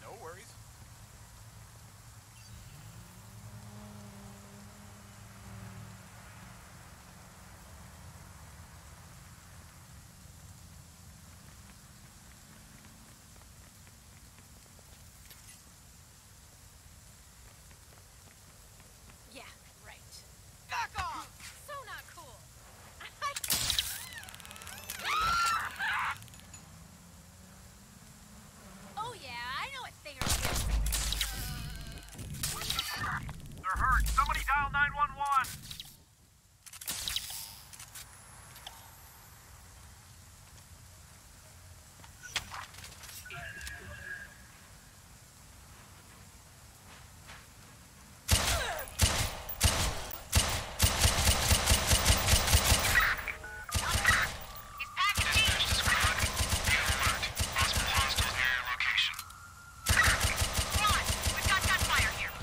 Speaker 5: No worries.
Speaker 4: Yeah, right. Fuck off! So not cool. Oh yeah, I know what thing or two.
Speaker 5: They're hurt. Somebody dial 911.
Speaker 8: He's packing heat.
Speaker 7: Dispatch to squad. Be alert. Possible hostiles near your location.
Speaker 8: Squad, we've got gunfire here.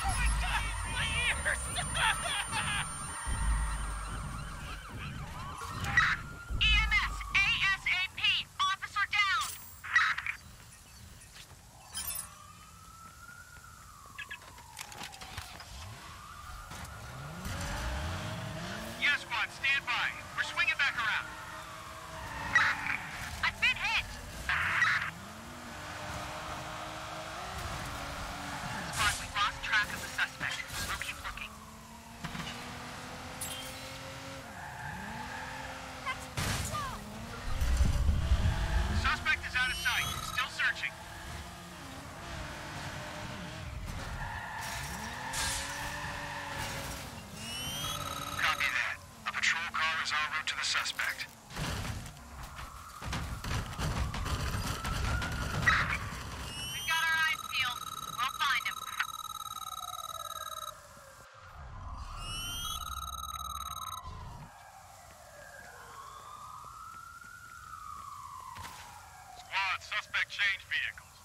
Speaker 4: Oh my god, my ears!
Speaker 8: EMS, ASAP, officer down.
Speaker 5: Yeah, squad, stand by. We're swinging back around.
Speaker 8: I've been hit. Squad, we've lost track of the suspect. We'll keep looking.
Speaker 5: Suspect is out of sight. Still searching.
Speaker 7: Copy that. A patrol car is en route to the suspect.
Speaker 8: We've got our eyes peeled. We'll find him.
Speaker 5: Squad, suspect changed vehicles.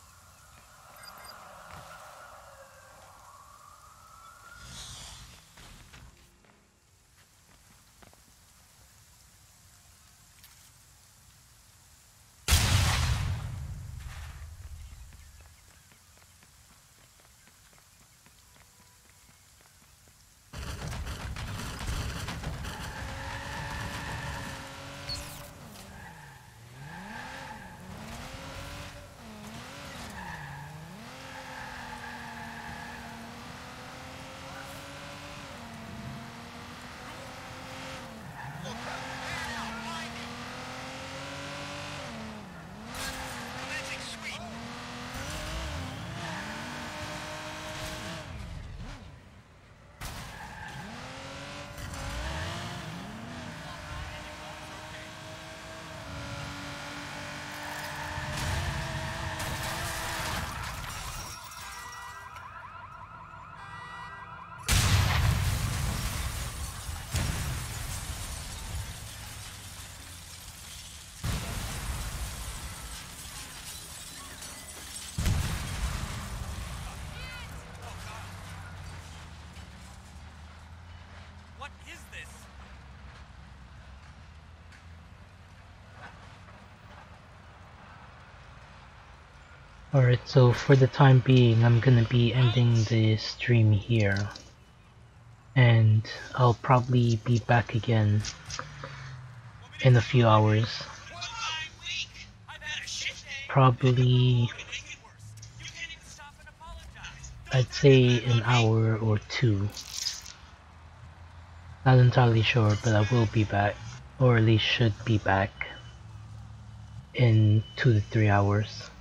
Speaker 1: Alright, so for the time being, I'm gonna be ending the stream here. And I'll probably be back again in a few hours. Probably, I'd say an hour or two. Not entirely sure, but I will be back, or at least should be back in 2 to 3 hours.